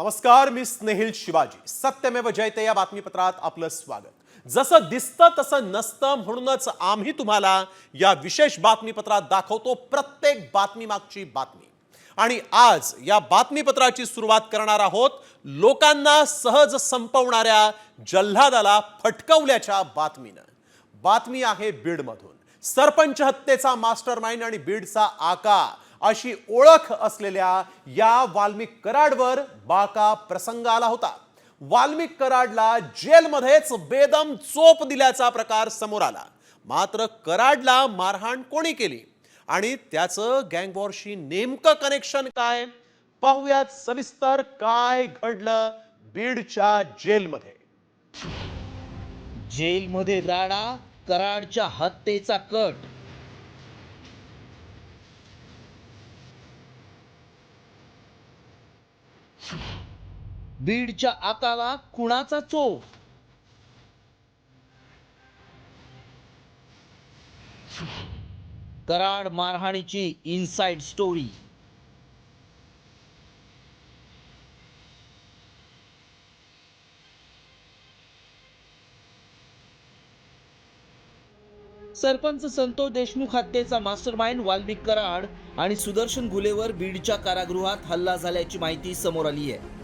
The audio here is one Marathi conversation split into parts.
नमस्कार, मी स्नेहिल शिवाजी. सत्यमेव जयते या बातमीपत्रात आपलं स्वागत. जसं दिसतं तसं नसतं म्हणूनच आम्ही तुम्हाला या विशेष बातमीपत्रात दाखवतो प्रत्येक बातमीमागची बातमी. आणि आज या बातमीपत्राची सुरुवात करणार आहोत लोकांना सहज संपवणाऱ्या जल्हादाला फटकवल्याच्या बातमीनं. बातमी आहे बीडमधून. सरपंच हत्येचा मास्टरमाइंड आणि बीडचा आका अशी ओळख असलेल्या या वाल्मिक कराडवर बाका प्रसंग आला होता. वाल्मिक कराडला जेलमध्येच बेदम चोप दिल्याचा प्रकार समोर आला. मात्र कराडला मारहाण कोणी केली आणि त्याचं गँगवॉरशी नेमकं कनेक्शन काय, पाहूयात सविस्तर काय घडलं बीडच्या जेलमध्ये. जेलमध्ये राडा, कराडच्या हत्येचा कट. बीडच्या आकाला कुणाचा चोप? कराड मारहाणीची इनसाइड स्टोरी. सरपंच संतोष देशमुख हत्येचा मास्टरमाइंड वाल्मिक कराड आणि सुदर्शन घुलेवर बीडच्या कारागृहात हल्ला झाल्याची माहिती समोर आली आहे.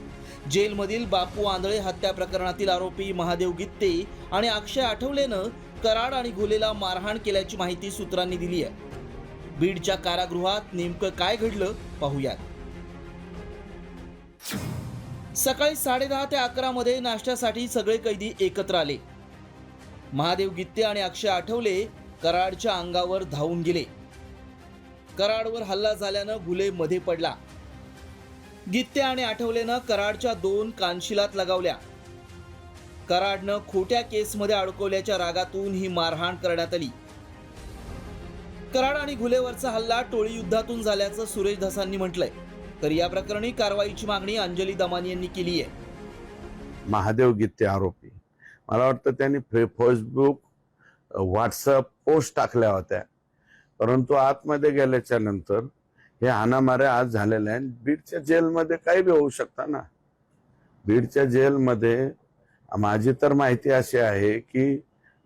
जेलमधील बापू आंधळे हत्या प्रकरणातील आरोपी महादेव गित्ते आणि अक्षय आठवलेनं कराड आणि घुलेला मारहाण केल्याची माहिती सूत्रांनी दिली आहे. बीडच्या कारागृहात नेमकं काय घडलं पाहूयात. सकाळी 10:30 ते 11 मध्ये नाश्त्यासाठी सगळे कैदी एकत्र आले. महादेव गित्ते आणि अक्षय आठवले कराडच्या अंगावर धावून गेले. कराडवर हल्ला झाल्यानं घुले मध्ये पडला. गित्ते आणि आठवलेनं कराडच्या 2 कानशिलात लगावल्या. कराडनं खोट्या केसमध्ये अडकवल्याच्या रागातून ही मारहाण करण्यात आली. कराड आणि घुलेवरचा हल्ला टोळी युद्धातून झाल्याचं सुरेश धसांनी म्हटलंय. तर या प्रकरणी कारवाईची मागणी अंजली दमानी यांनी केली आहे. महादेव गित्ते आरोपी, मला वाटतं त्यांनी फेसबुक, व्हॉट्सअप पोस्ट टाकल्या होत्या, परंतु आतमध्ये गेल्याच्या नंतर हे हाणामाऱ्या आज झालेल्या आहेत. बीडच्या जेलमध्ये काही बी होऊ शकतं ना. बीडच्या जेलमध्ये माझी तर माहिती अशी आहे की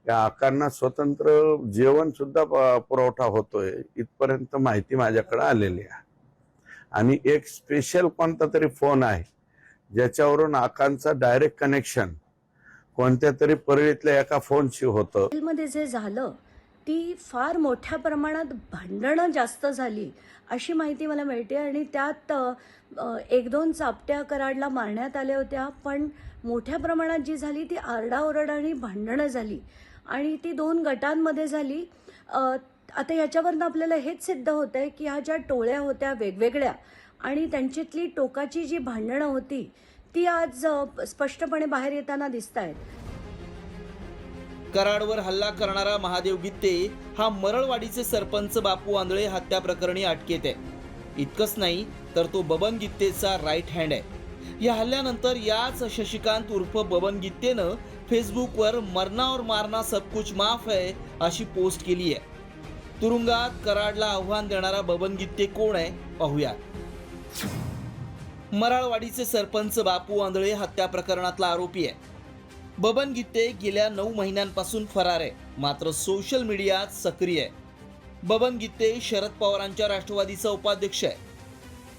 या आकांना स्वतंत्र जेवण सुद्धा पुरवठा होतोय, इथपर्यंत माहिती माझ्याकडे आलेली आहे. आणि एक स्पेशल कोणता तरी फोन आहे ज्याच्यावरून आकांचा डायरेक्ट कनेक्शन कोणत्या तरी परळीतल्या एका फोनशी होतं. जेलमध्ये जे झालं ती फार मोठ्या प्रमाणात भांडणं जास्त झाली अशी माहिती मला मिळते. आणि त्यात 1-2 चापट्या कराडला मारण्यात आल्या होत्या, पण मोठ्या प्रमाणात जी झाली ती आरडाओरडा आणि भांडणं झाली आणि ती 2 गटांमध्ये झाली. आता याच्यावरनं आपल्याला हेच सिद्ध होत आहे की ह्या ज्या टोळ्या होत्या वेगवेगळ्या आणि त्यांच्यातली टोकाची जी भांडणं होती ती आज स्पष्टपणे बाहेर येताना दिसत आहेत. कराडवर हल्ला करणारा महादेव गित्ते हा मरळवाडीचे सरपंच बापू आंधळे हत्या प्रकरणी अटकेत आहे. इतकंच नाही तर तो बबन गित्तेचा राईट हँड आहे. या हल्ल्यानंतर याच शशिकांत उर्फ बबन गित्तेनं फेसबुकवर मरना और मारना सब कुछ माफ है अशी पोस्ट केली आहे. तुरुंगात कराडला आव्हान देणारा बबन गित्ते कोण आहे पाहूया. मराळवाडीचे सरपंच बापू आंधळे हत्या प्रकरणातला आरोपी आहे. बबन गित्ते गेल्या 9 महिन्यांपासून फरार आहे, मात्र सोशल मीडियात सक्रिय आहे. बबन गित्ते शरद पवारांच्या राष्ट्रवादीचा उपाध्यक्ष आहे.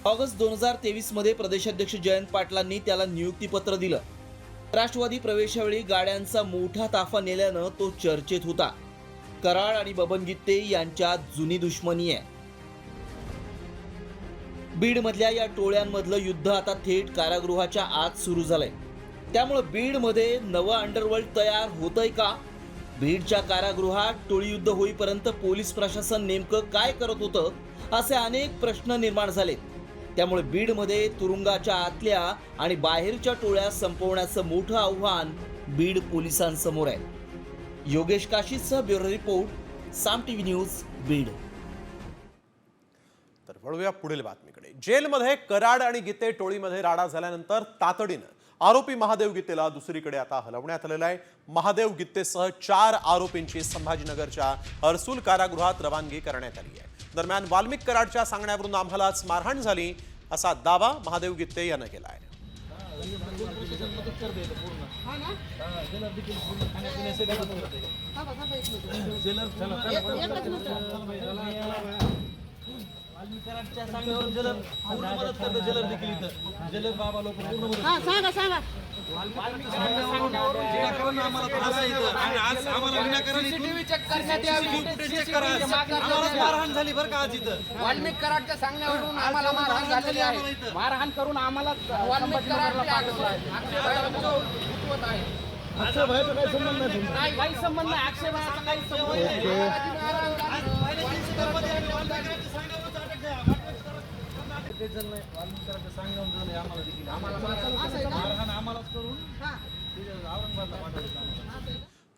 ऑगस्ट 2023 मध्ये प्रदेशाध्यक्ष जयंत पाटलांनी त्याला नियुक्तीपत्र दिलं. राष्ट्रवादी प्रवेशावेळी गाड्यांचा मोठा ताफा नेल्यानं तो चर्चेत होता. कराड आणि बबन गित्ते यांच्यात जुनी दुश्मनी आहे. बीडमधल्या या टोळ्यांमधलं युद्ध आता थेट कारागृहाच्या आत सुरू झालंय. त्यामुळे बीडमध्ये नवं अंडरवर्ल्ड तयार होतंय का? बीडच्या कारागृहात टोळी युद्ध होईपर्यंत पोलीस प्रशासन नेमकं काय करत होतं असे अनेक प्रश्न निर्माण झालेत. त्यामुळे बीडमध्ये तुरुंगाच्या आतल्या आणि बाहेरच्या टोळ्या संपवण्याचं मोठं आव्हान बीड पोलिसांसमोर आहे. योगेश काशीसह ब्युरो रिपोर्ट, साम टीव्ही न्यूज, बीड. तर वळूया पुढील बातमीकडे. जेलमध्ये कराड आणि गित्ते टोळीमध्ये राडा झाल्यानंतर तातडीनं आरोपी महादेव गित्तेला दुसरीकडे आता हलवण्यात आलेला आहे. महादेव गित्तेसह 4 आरोपींची संभाजीनगरच्या हर्सुल कारागृहात रवानगी करण्यात आली आहे. दरम्यान वाल्मिक कराडच्या सांगण्यावरून आम्हालाच मारहाण झाली असा दावा महादेव गित्ते यानं केला आहे. वाल्मिक कराडच्या सांगण्यावरून आम्हाला मारहाण झालेली आहे. मारहाण करून आम्हाला वाल्मिक कराड काही संबंध नाही. आक्षेपाचा काही संबंध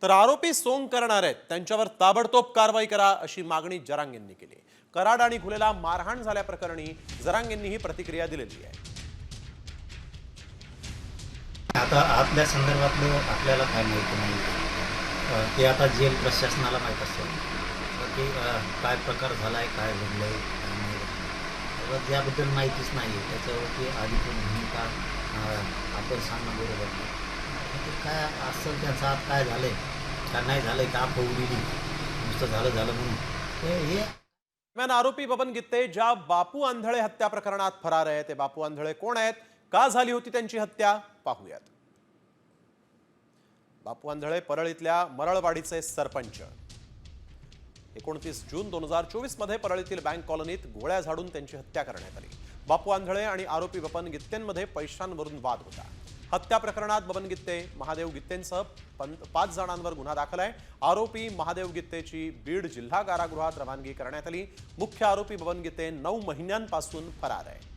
तर आरोपी सोंग करणार आहेत त्यांच्यावर ताबडतोब कारवाई करा अशी मागणी जरांग यांनी केली. कराड आणि घुलेला मारहाण झाल्या प्रकरणी जरांग यांनी ही प्रतिक्रिया दिलेली आहे. आता आतल्या संदर्भातलं आपल्याला काय माहिती नाही, ते आता जेल प्रशासनाला माहीत असेल की काय प्रकार झाला आहे, काय घडलं आहे, काय नाही. त्याबद्दल माहितीच नाही आहे, त्याच्यावरती अधिकृत भूमिका आपण सांगणं बरोबर नाही. काय असं त्यांचं आत काय झालं आहे का नाही झालं आहे का फौरली नुसतं झालं म्हणून हे दरम्यान आरोपी बबन गित्ते ज्या बापू आंधळे हत्या प्रकरणात फरार आहे ते बापू आंधळे कोण आहेत, का झाली होती त्यांची हत्या, पाहूयात. बापू आंधळे परळीतल्या मरळवाडीचे सरपंच. 29 जून 2024 मध्ये परळीतील बँक कॉलनीत गोळ्या झाडून त्यांची हत्या करण्यात आली. बापू आंधळे आणि आरोपी बबन गित्तेंमध्ये पैशांवरून वाद होता. हत्या प्रकरणात बबन गित्ते, महादेव गित्तेंसह 5 जणांवर गुन्हा दाखल आहे. आरोपी महादेव गित्तेची बीड जिल्हा कारागृहात रवानगी करण्यात आली. मुख्य आरोपी बबन गित्ते 9 महिन्यांपासून फरार आहे.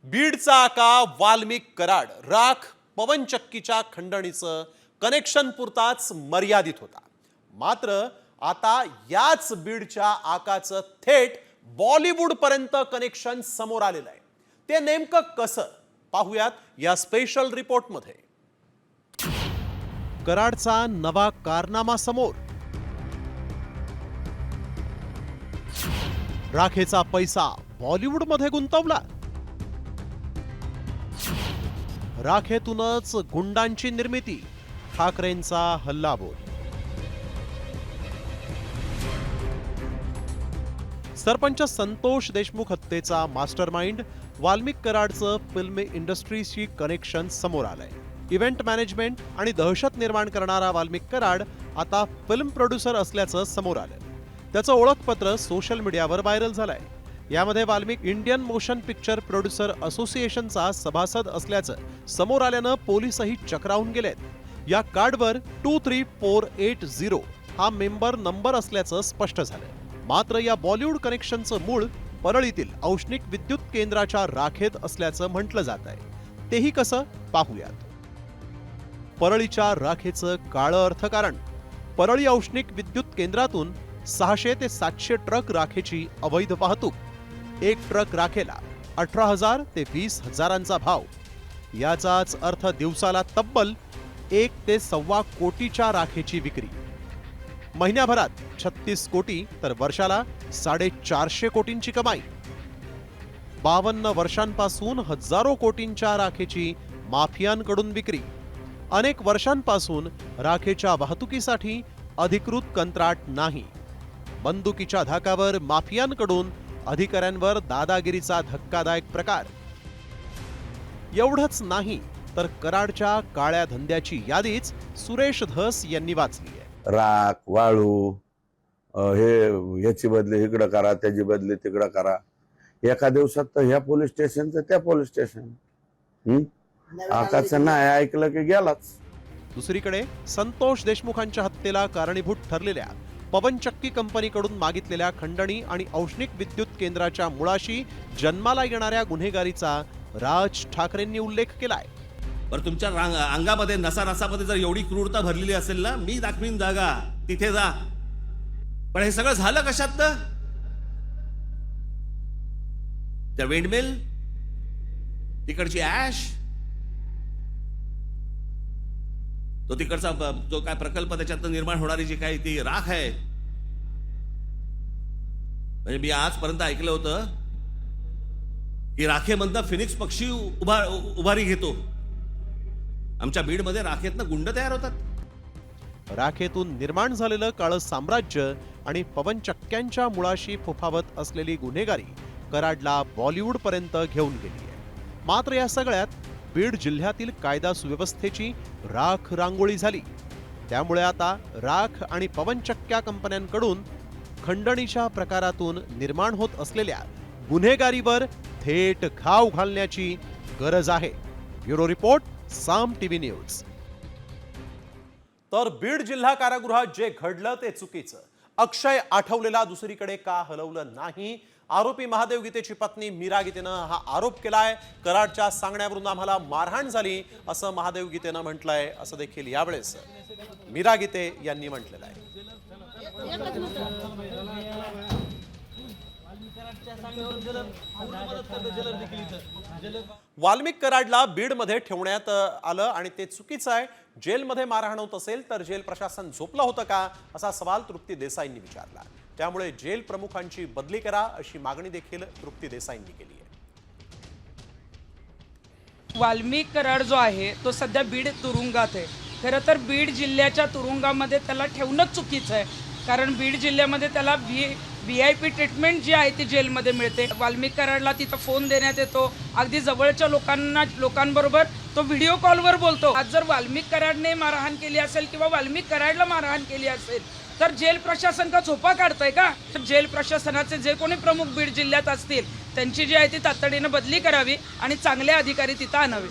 बीडचा आका वाल्मिक कराड राख पवनचक्कीच्या खंडणीचं कनेक्शन पुरताच मर्यादित होता. मात्र आता याच बीडच्या आकाचं थेट बॉलिवूड पर्यंत कनेक्शन समोर आलेलं आहे. ते नेमकं कसं, पाहूयात या स्पेशल रिपोर्टमध्ये. कराडचा नवा कारनामा समोर. राखेचा पैसा बॉलिवूडमध्ये गुंतवला. राखेतूनच गुंडांची निर्मिती, ठाकरेंचा हल्लाबोल. सरपंच संतोष देशमुख हत्येचा मास्टरमाइंड वाल्मिक कराडचं फिल्म इंडस्ट्रीशी कनेक्शन समोर आलंय. इव्हेंट मॅनेजमेंट आणि दहशत निर्माण करणारा वाल्मिक कराड आता फिल्म प्रोड्युसर असल्याचं समोर आलं. त्याचं ओळखपत्र सोशल मीडियावर व्हायरल झालंय. यामध्ये Valmik Indian motion picture producer असोसिएशनचा सभासद असल्याचं समोर आल्यानं पोलीसही चक्रावून गेलेत. या कार्डवर 23480 हा मेंबर नंबर असल्याचं स्पष्ट झालंय. मात्र या बॉलिवूड कनेक्शनचं मूळ परळीतील औष्णिक विद्युत केंद्राच्या राखेत असल्याचं म्हटलं जात आहे. तेही कसं, पाहूयात. परळीच्या राखेचं काळं अर्थकारण. परळी औष्णिक विद्युत केंद्रातून 600 ते 700 ट्रक राखेची अवैध वाहतूक. एक ट्रक राखेला 18,000 ते 20,000चा भाव. याचाच अर्थ दिवसाला तब्बल 1 ते 1.25 कोटीच्या राखेची विक्री. महिन्याभरात 36 कोटी तर वर्षाला 450 कोटींची कमाई. 52 वर्षांपासून हजारो कोटींच्या राखेची माफियांकडून विक्री. अनेक वर्षांपासून राखेच्या वाहतुकीसाठी अधिकृत कंत्राट नाही. बंदुकीच्या धाकावर माफियांकडून अधिकाऱ्यांवर दादागिरीचा धक्कादायक प्रकार. एवढंच नाही तर कराडच्या काळ्या धंद्याची यादीच सुरेश धस यांनी वाचली आहे. राख, वाळू, ह्याची बदली इकडं करा, त्याची बदली तिकडं करा. एका दिवसात तर ह्या पोलीस स्टेशनचं त्या पोलीस स्टेशन. आकाचं नाही ऐकलं की गेलाच. दुसरीकडे संतोष देशमुखांच्या हत्येला कारणीभूत ठरलेल्या पवनचक्की कंपनीकडून मागितलेल्या खंडणी आणि औष्णिक विद्युत केंद्राच्या मुळाशी जन्माला येणाऱ्या गुन्हेगारीचा राज ठाकरेंनी उल्लेख केलाय. बरं, तुमच्या अंगामध्ये नसामध्ये जर एवढी क्रूरता भरलेली असेल ना, मी दाखवीन जागा, तिथे जा. पण हे सगळं झालं कशात? त्या विंडमिल, तिकडची ऍश, तो तिकडचा जो काय प्रकल्प, त्याच्यात निर्माण होणारी जी काही ती राख आहे, म्हणजे मी आजपर्यंत ऐकलं होतं की राखेमधनं फिनिक्स पक्षी उभारी घेतो. आमच्या बीडमध्ये राखेतनं गुंड तयार होतात. राखेतून निर्माण झालेलं काळं साम्राज्य आणि पवनचक्क्यांच्या मुळाशी फोफावत असलेली गुन्हेगारी कराडला बॉलिवूड पर्यंत घेऊन गेली आहे. मात्र या सगळ्यात बीड जिल्ह्यातील कायदा सुव्यवस्थेची राख रांगोळी झाली. त्यामुळे आता राख आणि पवनचक्क्या कंपन्यांकडून खंडणीच्या प्रकारातून निर्माण होत असलेल्या गुन्हेगारीवर थेट घाव घालण्याची गरज आहे. ब्युरो रिपोर्ट, साम टीव्ही न्यूज. तर बीड जिल्हा कारागृहात जे घडलं ते चुकीचं. अक्षय आठवलेला दुसरीकडे का हलवलं नाही? आरोपी महादेव गीतेची पत्नी मीरा गीतेनं हा आरोप केलाय. कराडच्या सांगण्यावरून आम्हाला मारहाण झाली असं महादेव गीतेनं म्हटलंय, असं देखील यावेळेस मीरा गीते यांनी म्हटलेलं आहे. वाल्मिक कराडला बीडमध्ये ठेवण्यात आलं आणि ते चुकीचं आहे. जेलमध्ये मारहाण होत असेल तर जेल प्रशासन झोपलं होतं का, असा सवाल तृप्ती देसाईंनी विचारला. त्यामुळे जेल प्रमुखांची बदली करा अशी मागणी देखील तृप्ती देसाईंनी केली आहे. वाल्मिक कराड जो आहे तो सध्या बीड तुरुंगात आहे. खरं तर बीड जिल्ह्याच्या तुरुंगामध्ये त्याला ठेवणंच चुकीचं आहे, कारण बीड जिल्ह्यामध्ये त्याला VIP ट्रीटमेंट जी आहे ती जेलमध्ये मिळते. वाल्मिक कराडला तिथं फोन देण्यात येतो, अगदी जवळच्या लोकांबरोबर तो व्हिडिओ कॉलवर बोलतो. आज जर वाल्मिक कराडने मारहाण केली असेल किंवा वाल्मिक कराडला मारहाण केली असेल तर जेल प्रशासन का झोपा काढतंय का? तर जेल प्रशासनाचे जे कोणी प्रमुख बीड जिल्ह्यात असतील त्यांची जी आहे ती तातडीनं बदली करावी आणि चांगले अधिकारी तिथं आणावे.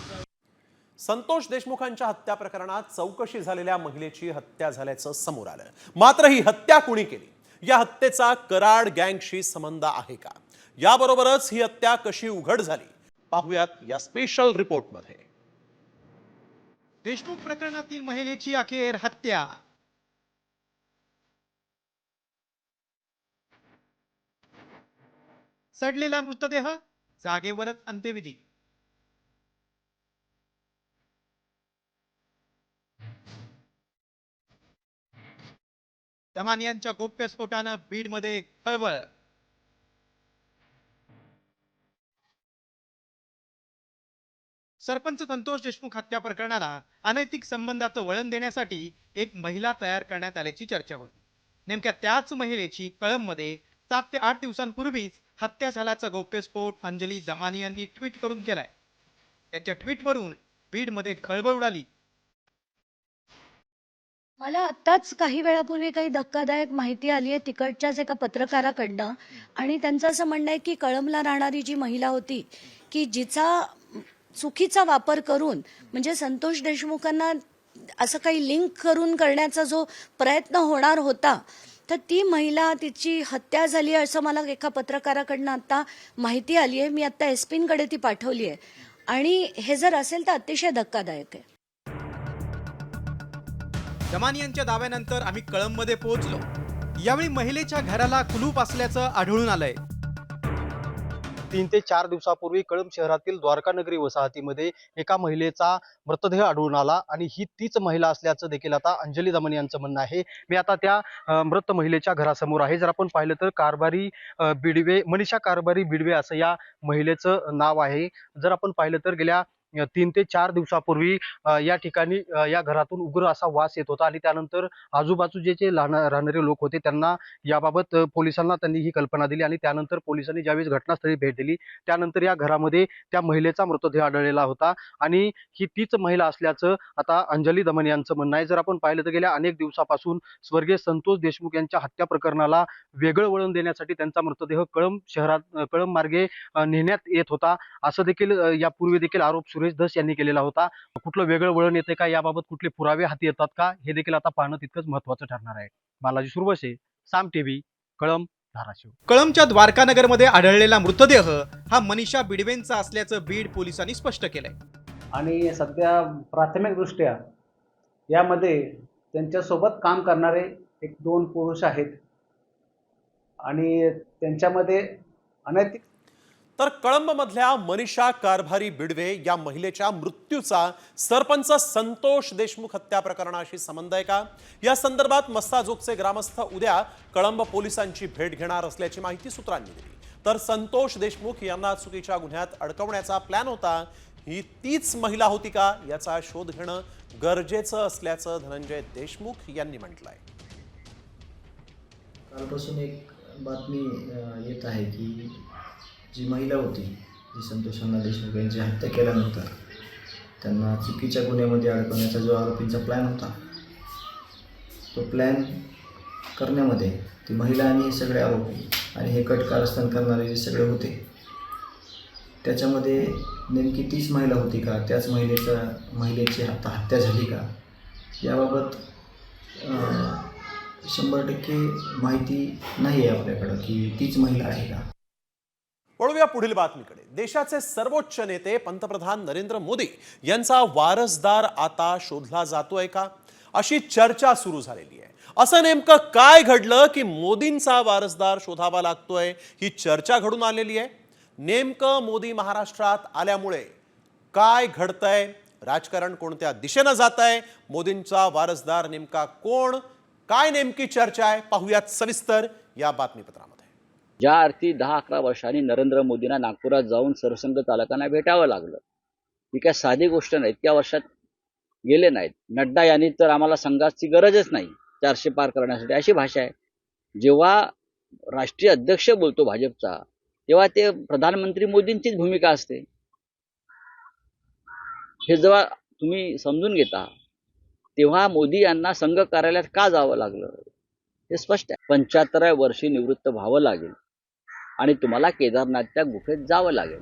संतोष देशमुखांच्या हत्या प्रकरणात चौकशी झालेल्या महिलेची हत्या झाल्याचं समोर आलं. मात्र ही हत्या कुणी केली? या हत्येचा कराड गँगशी संबंध आहे का? याबरोबरच ही हत्या कशी उघड झाली पाहूयात या स्पेशल रिपोर्टमध्ये. देशमुख प्रकरणातील महिलेची अखेर हत्या. सडलेला मृतदेह, जागेवरच अंत्यविधी. दमान यांच्या गोप्यस्फोटानं बीडमध्ये खळबळ. सरपंच संतोष देशमुख हत्या प्रकरणाला अनैतिक संबंधाचं वळण देण्यासाठी एक महिला तयार करण्यात आल्याची चर्चा होती. नेमक्या त्याच महिलेची कळंबमध्ये 7 ते 8 दिवसांपूर्वीच हत्या झाल्याचा गौप्यस्फोट अंजली दमानी यांनी ट्विट करून केलाय. त्यांच्या ट्विटवरून बीडमध्ये खळबळ उडाली. मला आत्ताच काही वेळापूर्वी काही धक्कादायक माहिती आली आहे तिकडच्याच एका पत्रकाराकडनं, आणि त्यांचं असं म्हणणं आहे की कळंबला राहणारी जी महिला होती की जिचा चुकीचा वापर करून म्हणजे संतोष देशमुखांना असं काही लिंक करून करण्याचा जो प्रयत्न होणार होता, तर ती महिला तिची हत्या झाली असं मला एका पत्रकाराकडनं आता माहिती आली आहे. मी आता SP-कडे ती पाठवली आहे आणि हे जर असेल तर अतिशय धक्कादायक आहे. दमानी यांच्या दाव्यानंतर आम्ही कळंबमध्ये पोहोचलो. यावेळी महिलेच्या घराला कुलूप असल्याचं आढळून आलंय. 3 ते 4 दिवसापूर्वी कळंब शहरातील द्वारकानगरी वसाहतीमध्ये एका महिलेचा मृतदेह आढळून आला आणि ही तीच महिला असल्याचं देखील आता अंजली दमानी यांचं म्हणणं आहे. मी आता त्या मृत महिलेच्या घरासमोर आहे. जर आपण पाहिलं तर कारभारी बिडवे, मनीषा कारभारी बिडवे असं या महिलेचं नाव आहे. जर आपण पाहिलं तर गेल्या 3 ते 4 दिवसापूर्वी या ठिकाणी या घरातून उग्र असा वास येत होता आणि त्यानंतर आजूबाजूचे जे राहणारे लोक होते त्यांना याबाबत पोलिसांना त्यांनी ही कल्पना दिली आणि त्यानंतर पोलिसांनी ज्यावेळेस घटनास्थळी भेट दिली त्यानंतर या घरामध्ये त्या महिलेचा मृतदेह आढळलेला होता आणि ही तीच महिला असल्याचं आता अंजली दमानी यांचं म्हणणं आहे. जर आपण पाहिलं तर गेल्या अनेक दिवसापासून स्वर्गीय संतोष देशमुख यांच्या हत्या प्रकरणाला वेगळं वळण देण्यासाठी त्यांचा मृतदेह कळंब मार्गे नेण्यात येत होता असं देखील यापूर्वी देखील आरोप सुरेश धस यांनी केलेला होता. कुठलं वेगळं वळण येते का, याबाबत कुठले पुरावे हाती येतात का, हे देखील आता पाहणं तितकंच महत्त्वाचं ठरणार आहे. बालाजी सुरवसे, साम टीव्ही, कळंब, धाराशिव. कळंबच्या द्वारकानगरमध्ये आढळलेला मृतदेह हा मनीषा बिडवेंचा असल्याचं बीड पोलिसांनी स्पष्ट केलंय. आणि सध्या प्राथमिकदृष्ट्या यामध्ये त्यांच्यासोबत काम करणारे 1-2 पुरुष आहेत आणि त्यांच्यामध्ये अनैतिक. तर कळंबमधल्या मनीषा कारभारी बिडवे या महिलेच्या मृत्यूचा सरपंच संतोष देशमुख हत्या प्रकरणाशी संबंध आहे का? या संदर्भात मस्ताजोगचे ग्रामस्थ उद्या कळंब पोलिसांची भेट घेणार असल्याची माहिती सूत्रांनी दिली. तर संतोष देशमुख यांना चुकीच्या गुन्ह्यात अडकवण्याचा प्लॅन होता. ही तीच महिला होती का याचा शोध घेणं गरजेचं असल्याचं धनंजय देशमुख यांनी म्हटलंय. कालपासून एक बातमी येत आहे की जी महिला होती, जी संतोष अण्णा देशमुख यांची हत्या केल्यानंतर त्यांना चुकीच्या गुन्ह्यामध्ये अडकवण्याचा जो आरोपींचा प्लॅन होता, तो प्लॅन करण्यामध्ये ती महिला आणि हे सगळे आरोपी आणि हे कट कारस्थान करणारे जे सगळे होते, त्याच्यामध्ये नेमकी तीच महिला होती का, त्याच महिलेची आता हत्या झाली का, याबाबत 100% माहिती नाही आहे आपल्याकडं की तीच महिला आहे का. वळूया पुढील बातमीकडे. देशाचे सर्वोच्च नेते पंतप्रधान नरेंद्र मोदी यांचा वारसदार आता शोधला जातोय का, अशी चर्चा सुरू झालेली आहे. असं नेमकं काय घडलं की मोदींचा वारसदार शोधावा लागतोय, ही चर्चा घडून आलेली आहे. नेमकं मोदी महाराष्ट्रात आल्यामुळे काय घडतंय, राजकारण कोणत्या दिशेनं जात आहे, मोदींचा वारसदार नेमका कोण, काय नेमकी चर्चा आहे, पाहूयात सविस्तर या बातमीपत्रामध्ये. ज्या अर्थी 10-11 वर्षांनी नरेंद्र मोदींना नागपुरात जाऊन सरसंघ चालकांना भेटावं लागलं, ही काय साधी गोष्ट नाही. इतक्या वर्षात गेले नाहीत. नड्डा यांनी तर आम्हाला संघाची गरजच नाही 400 पार करण्यासाठी, अशी भाषा आहे. जेव्हा राष्ट्रीय अध्यक्ष बोलतो भाजपचा, तेव्हा ते प्रधानमंत्री मोदींचीच भूमिका असते. हे जेव्हा तुम्ही समजून घेता, तेव्हा मोदी यांना संघ कार्यालयात का जावं लागलं हे स्पष्ट आहे. 75व्या वर्षी निवृत्त व्हावं लागेल आणि तुम्हाला केदारनाथच्या गुफेत जावं लागेल.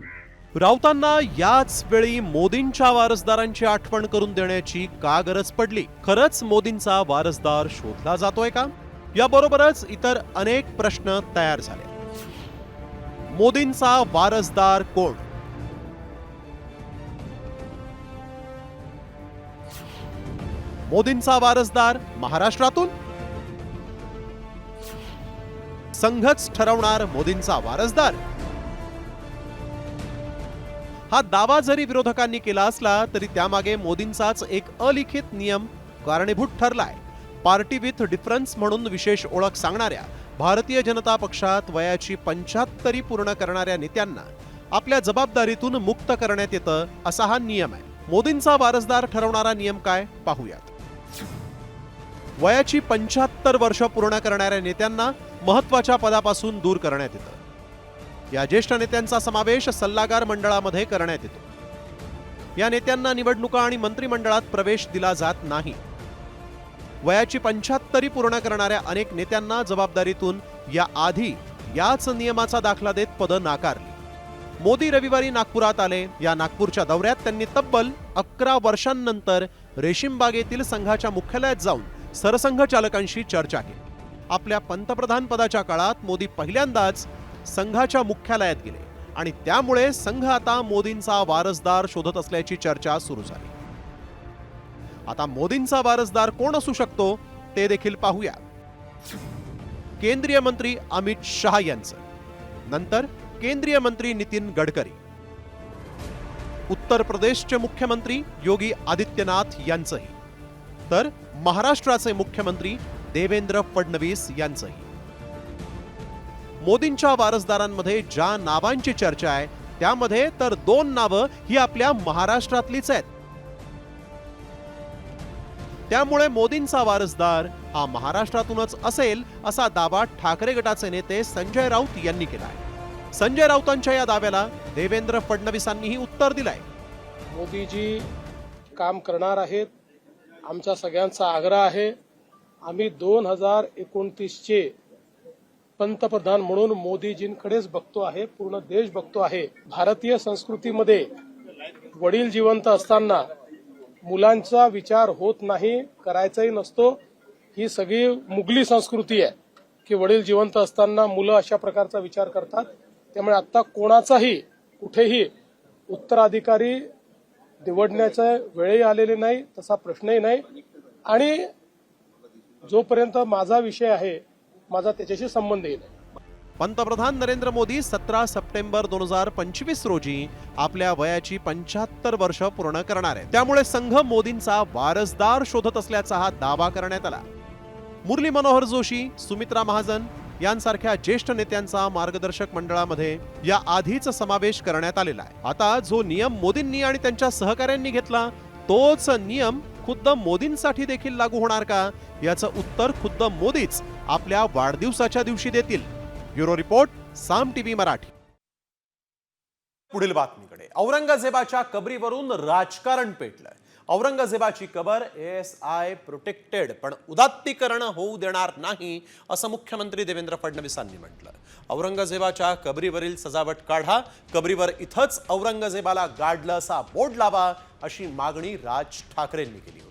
राऊतांना याच वेळी मोदींच्या वारसदारांची आठवण करून देण्याची का गरज पडली? खरंच मोदींचा वारसदार शोधला जातोय का? याबरोबरच इतर अनेक प्रश्न तयार झाले. मोदींचा वारसदार कोण? मोदींचा वारसदार महाराष्ट्रातून? संघच ठरवणार मोदींचा वारसदार? हा दावा जरी विरोधकांनी केला असला तरी त्यामागे मोदींचाच एक अलिखित नियम कारणीभूत ठरलाय. पार्टी विथ डिफरन्स म्हणून विशेष ओळख सांगणाऱ्या भारतीय जनता पक्षात वयाची 75 पूर्ण करणाऱ्या नेत्यांना आपल्या जबाबदारीतून मुक्त करण्यात येतं, असा हा नियम आहे. मोदींचा वारसदार ठरवणारा नियम काय, पाहूयात. वयाची 75 वर्ष पूर्ण करणाऱ्या नेत्यांना महत्वाच्या पदापासून दूर करण्यात येतं. या ज्येष्ठ नेत्यांचा समावेश सल्लागार मंडळामध्ये करण्यात येतो. या नेत्यांना निवडणुका आणि मंत्रिमंडळात प्रवेश दिला जात नाही. वयाची 75 पूर्ण करणाऱ्या अनेक नेत्यांना जबाबदारीतून या आधी याच नियमाचा दाखला देत पदं नाकारली. मोदी रविवारी नागपुरात आले. या नागपूरच्या दौऱ्यात त्यांनी तब्बल 11 वर्षांनंतर रेशीमबागेतील संघाच्या मुख्यालयात जाऊन सरसंघ चालकांशी चर्चा केली. आपल्या पंतप्रधान पदाच्या काळात मोदी पहिल्यांदाच संघाच्या मुख्यालयात गेले आणि त्यामुळे संघ आता मोदींचा वारसदार शोधत असल्याची चर्चा सुरू झाली. आता मोदींचा वारसदार कोण असू शकतो ते देखील पाहूया. केंद्रीय मंत्री अमित शहा यांचं, नंतर केंद्रीय मंत्री नितीन गडकरी, उत्तर प्रदेशचे मुख्यमंत्री योगी आदित्यनाथ यांचंही, तर महाराष्ट्राचे मुख्यमंत्री देवेंद्र फडणवीस यांचंही. मोदींच्या वारसदारांमध्ये ज्या नावांची चर्चा आहे त्यामध्ये तर 2 नावं ही आपल्या महाराष्ट्रातलीच आहेत. त्यामुळे मोदींचा वारसदार हा महाराष्ट्रातूनच असेल असा दावा ठाकरे गटाचे नेते संजय राऊत यांनी केला आहे. संजय राऊतांच्या या दाव्याला देवेंद्र फडणवीसांनीही उत्तर दिलंय. मोदीजी काम करणार आहेत. आमचा सगळ्यांचा आग्रह आहे, आम्ही 2029चे पंतप्रधान म्हणून मोदीजींकडेच बघतो आहे, पूर्ण देश बघतो आहे. भारतीय संस्कृतीमध्ये वडील जिवंत असताना मुलांचा विचार होत नाही, करायचाही नसतो. ही सगळी मुघली संस्कृती आहे की वडील जिवंत असताना मुलं अशा प्रकारचा विचार करतात. त्यामुळे आता कोणाचाही कुठेही उत्तराधिकारी निवडण्याचा वेळही आलेली नाही, तसा प्रश्नही नाही. आणि जोपर्यंत माझा विषय आहे, माझा त्याच्याशी संबंधही नाही. पंतप्रधान नरेंद्र मोदी 17 सप्टेंबर 2025 रोजी आपल्या वयाची 75 वर्ष पूर्ण करणार आहेत. त्यामुळे संघ मोदींचा वारसदार शोधत असल्याचा हा दावा करण्यात आला. मुरली मनोहर जोशी, सुमित्रा महाजन यांसारख्या ज्येष्ठ नेत्यांचा मार्गदर्शक मंडळामध्ये या आधीच समावेश करण्यात आलेला आहे. आता जो नियम मोदींनी आणि त्यांच्या सहकाऱ्यांनी घेतला तोच नियम खुद्द मोदींसाठी देखील लागू होणार का, याचं उत्तर खुद्द मोदीच आपल्या वाढदिवसाच्या दिवशी देतील. ब्युरो रिपोर्ट, साम टीव्ही मराठी. पुढील बातमीकडे. औरंगजेबाच्या कबरीवरून राजकारण पेटलंय. औरंगजेबाची कबर ASI प्रोटेक्टेड, पण उदात्तीकरण होऊ देणार नाही असं मुख्यमंत्री देवेंद्र फडणवीसांनी म्हटलं. औरंगजेबाच्या कबरीवरील सजावट काढा, कबरीवर इथंच औरंगजेबाला गाडलं असा बोर्ड लावा, अशी मागणी राज ठाकरेंनी केली होती.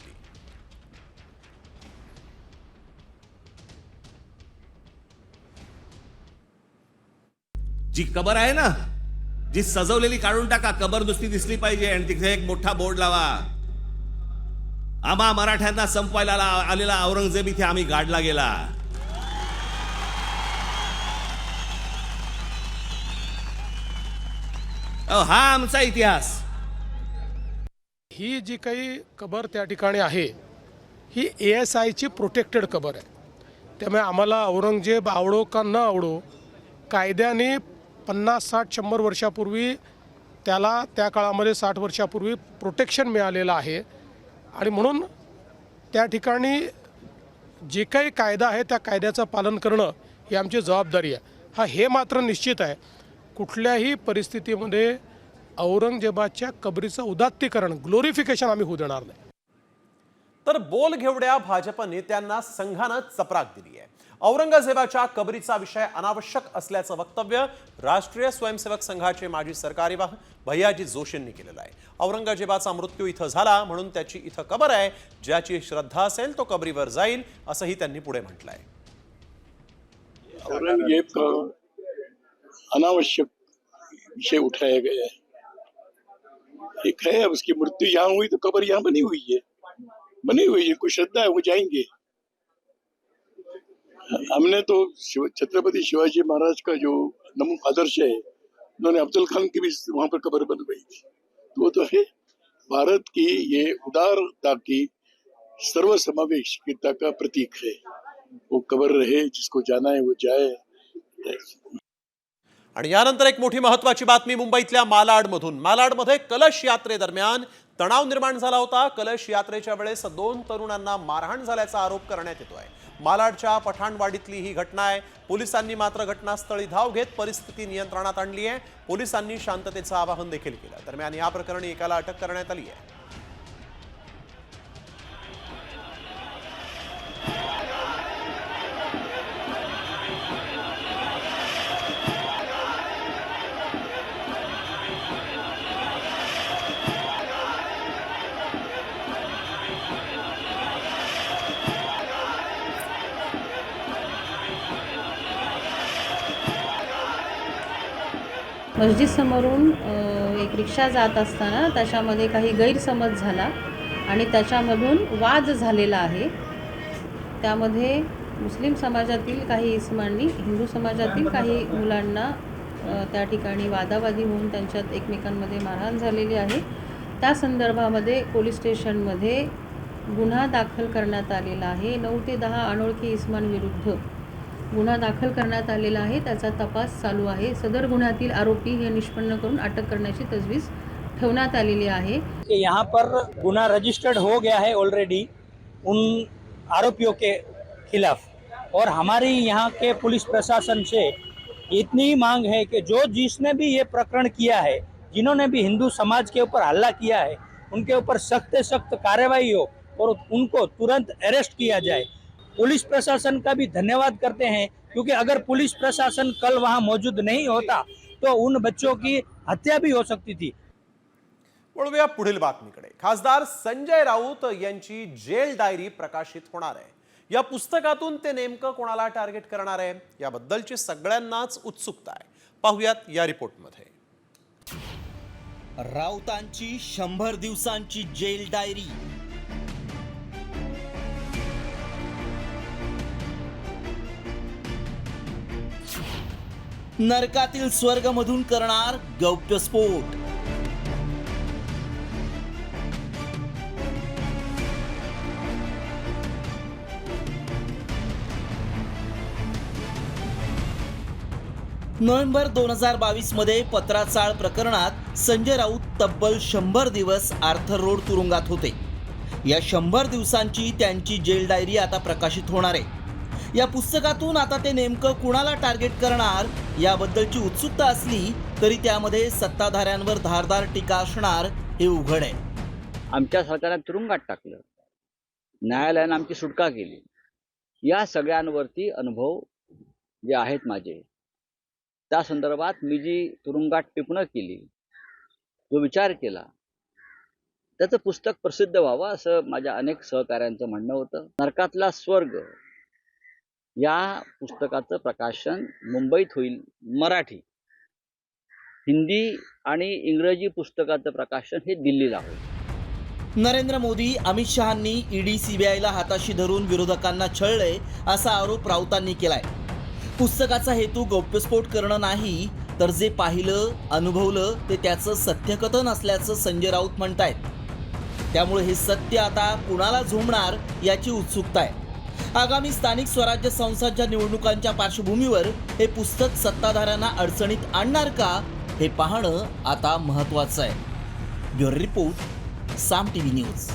जी कबर आहे ना, जी सजवलेली काढून टाका, कबर नुसती दिसली पाहिजे आणि तिथे एक मोठा बोर्ड लावा, आम्हा मराठ्यांना संपवायला आलेला औरंगजेब इथे आम्ही गाडला गेला. हा आमचा इतिहास. ही जी काही कबर त्या ठिकाणी आहे ही ASIची प्रोटेक्टेड कबर आहे. त्यामुळे आम्हाला औरंगजेब आवडो का न आवडो, कायद्याने 50, 60, 100 वर्षापूर्वी त्याला त्या काळामध्ये 60 वर्षापूर्वी प्रोटेक्शन मिळालेलं आहे. आणि म्हणून त्या ठिकाणी जे काही कायदा आहे त्या कायद्याचं पालन करणं ही आमची जबाबदारी आहे. हे मात्र निश्चित आहे, कुठल्याही परिस्थितीमध्ये औरंगजेबाच्या कबरीचं उदात्तीकरण, ग्लोरिफिकेशन आम्ही होऊ देणार नाही. तर बोलघेवड्या भाजप नेत्यांना संघानं चपराक दिली आहे. औरंगजेबाच्या कबरीचा विषय अनावश्यक असल्याचं वक्तव्य राष्ट्रीय स्वयंसेवक संघाचे माजी सरकारी भैयाजी जोशींनी केलेलं आहे. औरंगजेबाचा मृत्यू इथं झाला म्हणून त्याची इथं कबर आहे, ज्याची श्रद्धा असेल तो कबरीवर जाईल, असंही त्यांनी पुढे म्हटलंय. औरंगजेब का अनावश्यक विषय उठाया गया है. एक है, अब उसकी मृत्यु यहाँ हुई तो कबर यहाँ बनी हुई है, जिनको श्रद्धा है वो जाएंगे. हमने तो छत्रपति शिवाजी महाराज का जो नमूना आदर्श है, उन्होंने अफजल खान की भी वहां पर कबर बनवाई थी. वो तो है भारत की ये उदारता की सर्वसमावेशिता का प्रतीक है. वो कबर रहे, जिसको जाना है वो जाए. आणि यानंतर एक मोठी महत्वाची बातमी मुंबईतल्या मालाडमधून. मालाडमध्ये कलश यात्रेदरम्यान तणाव निर्माण झाला होता. कलश यात्रेच्या वेळेस 2 तरुणांना मारहाण झाल्याचा आरोप करण्यात येतोय. मालाडच्या पठाणवाडीतली ही घटना आहे. पोलिसांनी मात्र घटनास्थळी धाव घेत परिस्थिती नियंत्रणात आणली आहे. पोलिसांनी शांततेचं आवाहन देखील केलं. दरम्यान या प्रकरणी एकाला अटक करण्यात आली आहे. मस्जिद समोरून एक रिक्षा जात असताना त्याच्यामध्ये काही गैरसमज झाला आणि त्याच्यामधून वाद झालेला आहे. त्यामध्ये मुस्लिम समाजातील काही इस्मांनी हिंदू समाजातील काही मुलांना त्या ठिकाणी वादावादी होऊन त्यांच्यात एकमेकांमध्ये मारहाण झालेली आहे. त्या संदर्भामध्ये पोलीस स्टेशनमध्ये गुन्हा दाखल करण्यात आलेला आहे. 9 ते 10 अनोळखी इस्मांविरुद्ध गुन्हा दाखल करण्यात आलेला आहे. त्याचा तपास चालू आहे. सदर गुन्ह्यातील आरोपी हे निष्पन्न करून अटक करण्याची तजवीज ठेवण्यात आलेली आहे. यहाँ पर गुना रजिस्टर्ड हो गया है ऑलरेडी उन आरोपियों के खिलाफ, और हमारी यहाँ के पुलिस प्रशासन से इतनी मांग है कि जिसने भी ये प्रकरण किया है, जिन्होंने भी हिंदू समाज के ऊपर हल्ला किया है, उनके ऊपर सख्त से सख्त कार्रवाई हो और उनको तुरंत अरेस्ट किया जाए. पुलिस प्रशासन का भी धन्यवाद करते हैं, क्योंकि अगर पुलिस प्रशासन कल वहां मौजूद नहीं होता तो उन बच्चों की हत्या भी हो सकती थी. वळूया पुढील बातमीकडे. खासदार संजय राऊत यांची जेल डायरी प्रकाशित होणार आहे. या पुस्तकातून ते नेमकं कोणाला टार्गेट करणार आहे याबद्दलची सगळ्यांनाच उत्सुकता आहे. पाहुयात या रिपोर्टमध्ये. राऊतांची 100 दिवसांची जेल डायरी. नरकातील स्वर्गमधून करणार गौप्यस्फोट. नोव्हेंबर 2022 मध्ये पत्राचाळ प्रकरणात संजय राऊत तब्बल 100 दिवस आर्थर रोड तुरुंगात होते. या 100 दिवसांची त्यांची जेल डायरी आता प्रकाशित होणार आहे. या पुस्तकातून आता ते नेमकं कुणाला टार्गेट करणार याबद्दलची उत्सुकता असली तरी त्यामध्ये सत्ताधाऱ्यांवर धारदार टीका असणार हे उघड आहे. आमच्या सरकारने तुरुंगात टाकलं, न्यायालयानं आमची सुटका केली. या सगळ्यांवरती अनुभव जे आहेत माझे, त्या संदर्भात मी जी तुरुंगात टिपणं केली, जो विचार केला, त्याचं पुस्तक प्रसिद्ध व्हावं असं माझ्या अनेक सहकाऱ्यांचं म्हणणं होतं. नरकातला स्वर्ग या पुस्तकाचं प्रकाशन मुंबईत होईल. मराठी, हिंदी आणि इंग्रजी पुस्तकाचं प्रकाशन हे दिल्लीला होईल. नरेंद्र मोदी, अमित शहांनी ईडी सीबीआयला हाताशी धरून विरोधकांना छळले असा आरोप राऊतांनी केलाय. पुस्तकाचा हेतू गौप्यस्फोट करणं नाही, तर जे पाहिलं अनुभवलं ते त्याचं सत्यकथन असल्याचं संजय राऊत म्हणतायत. त्यामुळे हे सत्य आता कुणाला झोंबणार याची उत्सुकता आहे. आगामी स्थानिक स्वराज्य संस्थांच्या निवडणुकांच्या पार्श्वभूमीवर हे पुस्तक सत्ताधाऱ्यांना अडचणीत आणणार का हे पाहणं आता महत्त्वाचं आहे. ब्युरो रिपोर्ट, साम टीव्ही न्यूज.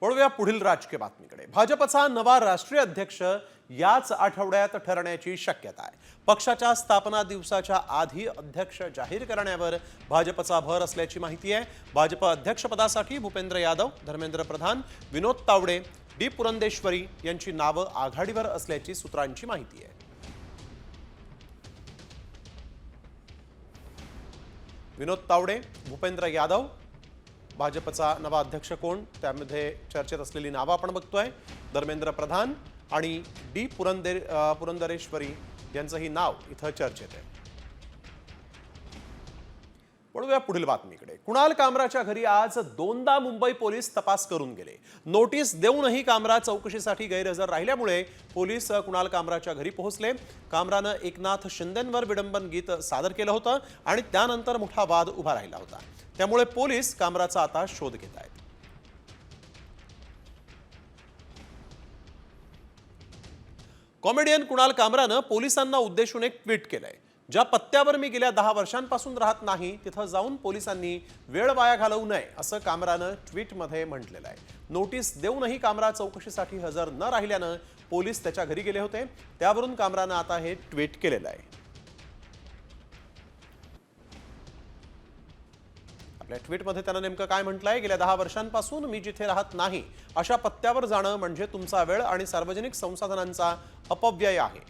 वळूया पुढील राजकीय बातमीकडे. भाजपचा नवा राष्ट्रीय अध्यक्ष याच आठवड्यात ठरण्याची शक्यता आहे. पक्षाच्या स्थापना दिवसाच्या आधी अध्यक्ष जाहीर करण्यावर भाजपचा भर असल्याची माहिती आहे. भाजप अध्यक्षपदासाठी भूपेंद्र यादव, धर्मेंद्र प्रधान, विनोद तावडे, डी पुरंदेश्वरी यांची नावं आघाडीवर असल्याची सूत्रांची माहिती आहे. विनोद तावडे, भूपेंद्र यादव, भाजपचा नवा अध्यक्ष कोण त्यामध्ये चर्चेत असलेली नावं आपण बघतोय. धर्मेंद्र प्रधान आणि डी पुरंदरेश्वरी यांचंही नाव इथं चर्चेत आहे. वळूया पुढील बातमीकडे. कुणाल कामराच्या घरी आज दोनदा मुंबई पोलीस तपास करून गेले. नोटीस देऊनही कामरा चौकशीसाठी गैरहजर राहिल्यामुळे पोलीस कुणाल कामराच्या घरी पोहोचले. कामरानं एकनाथ शिंदेंवर विडंबन गीत सादर केलं होतं आणि त्यानंतर मोठा वाद उभा राहिला होता. त्यामुळे पोलीस कामराचा आता शोध घेत आहेत. कॉमेडियन कुणाल कामरानं पोलिसांना उद्देशून एक ट्विट केलंय. ज्या पत्त्यावर मी गेल्या 10 वर्षांपासून राहत नाही तिथं जाऊन पोलिसांनी वेळ वाया घालवू नये असं कामरानं ट्विटमध्ये म्हटलेलं आहे. नोटीस देऊनही कामरा चौकशीसाठी हजर न राहिल्यानं पोलीस त्याच्या घरी गेले होते. त्यावरून कामरानं आता हे ट्विट केलेलं आहे. आपल्या ट्विटमध्ये त्यानं नेमकं काय म्हटलंय? गेल्या 10 वर्षांपासून मी जिथे राहत नाही अशा पत्त्यावर जाणं म्हणजे तुमचा वेळ आणि सार्वजनिक संसाधनांचा अपव्यय आहे.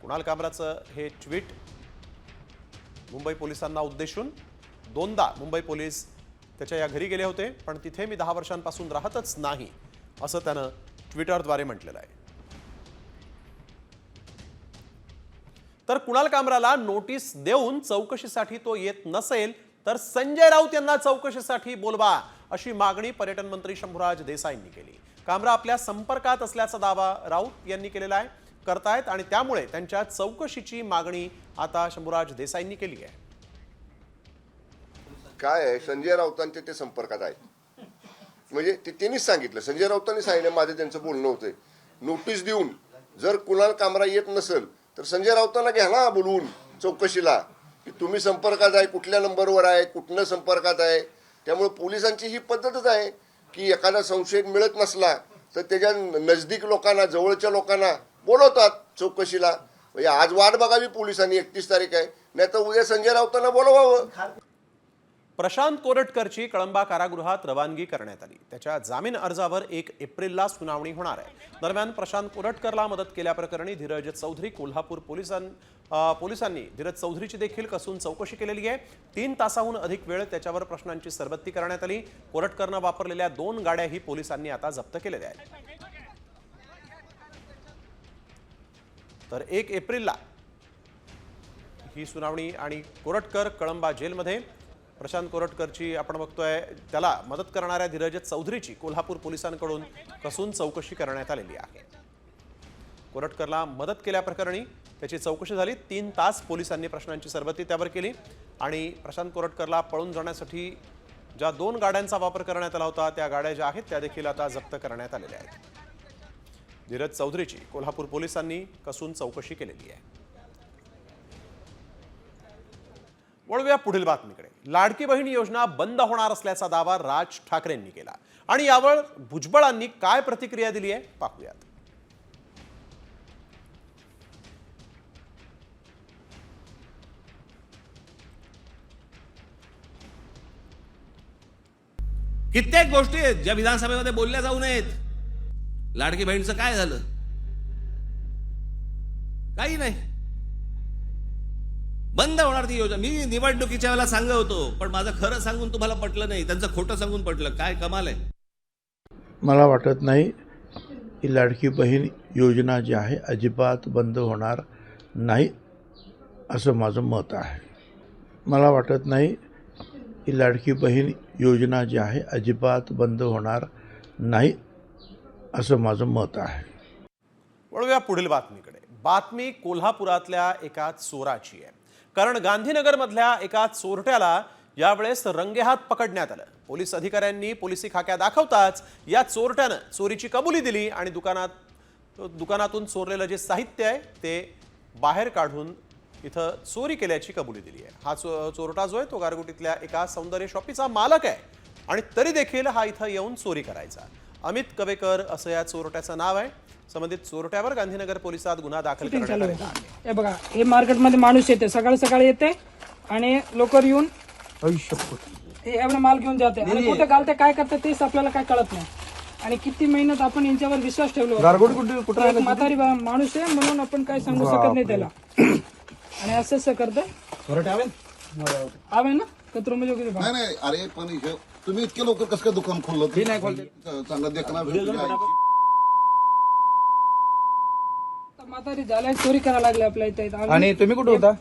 कुणाल कामराचं हे ट्विट मुंबई पोलिसांना उद्देशून. दोनदा मुंबई पोलीस त्याच्या या घरी गेले होते, पण तिथे मी 10 वर्षांपासून राहतच नाही असं त्यानं ट्विटरद्वारे म्हटलेलं आहे. तर कुणाल कामराला नोटीस देऊन चौकशीसाठी तो येत नसेल तर संजय राऊत यांना चौकशीसाठी बोलवा अशी मागणी पर्यटन मंत्री शंभूराज देसाईंनी केली. कामरा आपल्या संपर्कात असल्याचा दावा राऊत यांनी केलेला आहे करतायत आणि त्यामुळे त्यांच्या चौकशीची मागणी आता शंभूराज देसाईंनी केली आहे. काय आहे, संजय राऊतांचे ते संपर्कात आहेत म्हणजे ते त्यांनीच सांगितलं. संजय राऊतांनी सांगितलं, माझं त्यांचं बोलणं होतं. नोटीस देऊन जर कुणाल कामरा येत नसेल तर संजय राऊतांना घ्या ना बोलवून चौकशीला की तुम्ही संपर्कात आहे, कुठल्या नंबरवर आहे, कुठनं संपर्कात आहे. त्यामुळे पोलिसांची ही पद्धतच आहे की एखादा संशयित मिळत नसला तर त्याच्या नजदीक लोकांना, जवळच्या लोकांना बोलवतात चौकशीला. म्हणजे आज वाट बघावी पोलिसांनी, 31 तारीख आहे, नाही तर उद्या संजय राऊतांना बोलवावं. प्रशांत कोरटकरची कळंबा कारागृहात रवानगी करण्यात आली. त्याच्या जामीन अर्जावर 1 एप्रिलला सुनावणी होणार आहे. दरम्यान प्रशांत कोरटकरला मदत केल्याप्रकरणी धीरज चौधरी कोल्हापूर पोलिसांनी धीरज चौधरीची देखील कसून चौकशी केलेली आहे. 3 तासाहून अधिक वेळ त्याच्यावर प्रश्नांची सरबत्ती करण्यात आली. कोरटकरनं वापरलेल्या 2 गाड्याही पोलिसांनी आता जप्त केलेल्या आहेत. तर 1 एप्रिलला ही सुनावणी आणि कोरटकर कळंबा जेलमध्ये. प्रशांत कोरटकरची आपण बघतोय, त्याला मदत करणाऱ्या धीरज चौधरीची कोल्हापूर पोलिसांकडून कसून चौकशी करण्यात आलेली आहे. कोरटकरला मदत केल्याप्रकरणी त्याची चौकशी झाली. 3 तास पोलिसांनी प्रश्नांची सरबत्ती त्यावर केली आणि प्रशांत कोरटकरला पळून जाण्यासाठी ज्या 2 गाड्यांचा वापर करण्यात आला होता त्या गाड्या ज्या आहेत त्या देखील आता जप्त करण्यात आलेल्या आहेत. धीरज चौधरीची कोल्हापूर पोलिसांनी कसून चौकशी केलेली आहे. वळूया पुढील बातमीकडे. लाडकी बहीण योजना बंद होणार असल्याचा दावा राज ठाकरेंनी केला आणि यावर भुजबळांनी काय प्रतिक्रिया दिली आहे पाहूयात. कित्येक गोष्टी आहेत ज्या विधानसभेमध्ये बोलल्या जाऊ नयेत. लाडकी बहीणचं काय झालं? काही नाही. बंद होणार ती योजना. मी निवडणुकीच्या वेळेला सांगत होतो, पण माझं खरं सांगून तुम्हाला पटलं नाही, त्यांचं खोटं सांगून पटलं. काय कमाल आहे. मला वाटत नाही की लाडकी बहीण योजना जी आहे अजिबात बंद होणार नाही असं माझं मत आहे. मला वाटत नाही की लाडकी बहीण योजना जी आहे अजिबात बंद होणार नाही असं माझं मत आहे. वळूया पुढील बातमीकडे. बातमी कोल्हापुरातल्या एका चोराची आहे. कारण गांधीनगरमधल्या एका चोरट्याला यावेळेस रंगेहात पकडण्यात आलं. पोलीस अधिकाऱ्यांनी पोलिसी खाक्या दाखवताच या चोरट्यानं चोरीची कबुली दिली आणि दुकानातून चोरलेलं जे साहित्य आहे ते बाहेर काढून इथं चोरी केल्याची कबुली दिली आहे. हा चोरटा जो आहे तो गारगोटीतल्या एका सौंदर्य शॉपीचा मालक आहे आणि तरी देखील हा इथं येऊन चोरी करायचा. अमित कवेकर असं या चोरट्याचं नाव आहे. संबंधित चोरट्यावर गांधीनगर पोलिसात गुन्हा दाखल करण्यात आलेला आहे. हे बघा, हे मार्केटमध्ये माणूस येते, सकाळी सकाळी येते आणि लोकर येऊन हे एवढा माल घेऊन जाते आणि कुठे घालते काय करते तेच आपल्याला काय कळत नाही. आणि किती मेहनत आपण यांच्यावर विश्वास ठेवलो. एक म्हातारी माणूस आहे म्हणून आपण काय सांगू शकत नाही त्याला. आणि असं करतं आवे ना कचरो म्हणजे नाही. अरे पण तुम्ही इतके लवकर कसं काय दुकान खोललं? नाही खोलते. चांगला देखना म्हातारी झाल्या चोरी करायला लागले आपल्या इथे. आणि तुम्ही कुठे होता?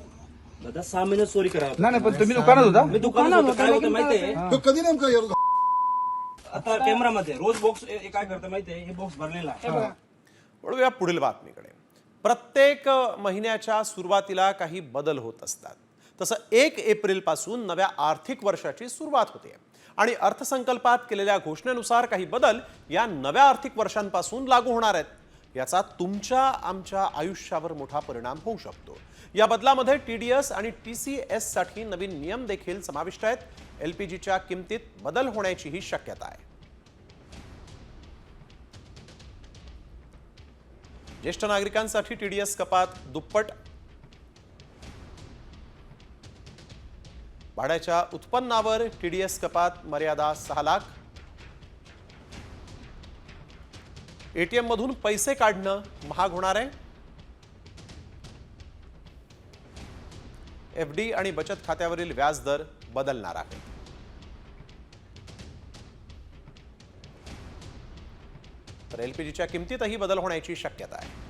दादा 6 महिने चोरी करा. नाही पण तुम्ही दुकानात होता? मी दुकानात होतो. काय होतं माहितीये? कधी नेमकं आता कॅमेरामध्ये रोज बॉक्स काय करतं माहितीये? हे बॉक्स भरलेला आहे. वळूया पुढील बातमीकडे. प्रत्येक महिन्याच्या सुरुवातीला काही बदल होत असतात. तसं 1 एप्रिलपासून नव्या आर्थिक वर्षाची सुरुवात होते आणि अर्थसंकल्पात केलेल्या घोषणेनुसार काही बदल या नव्या आर्थिक वर्षांपासून लागू होणार आहेत. याचा तुमच्या आमच्या आयुष्यावर मोठा परिणाम होऊ शकतो. या बदलामध्ये TDS आणि TCS साठी नवीन नियम देखील समाविष्ट आहेत. LPGच्या किमतीत बदल होण्याचीही शक्यता आहे. ज्येष्ठ नागरिकांसाठी TDS कपात दुप्पट. भाड्याच्या उत्पन्नावर TDS कपात मर्यादा 6 लाख. ATM मधून पैसे काढणं महाग होणार आहे. FD आणि बचत खात्यावरील व्याजदर बदलणार आहे. तर LPGच्या किमतीतही बदल होण्याची शक्यता आहे.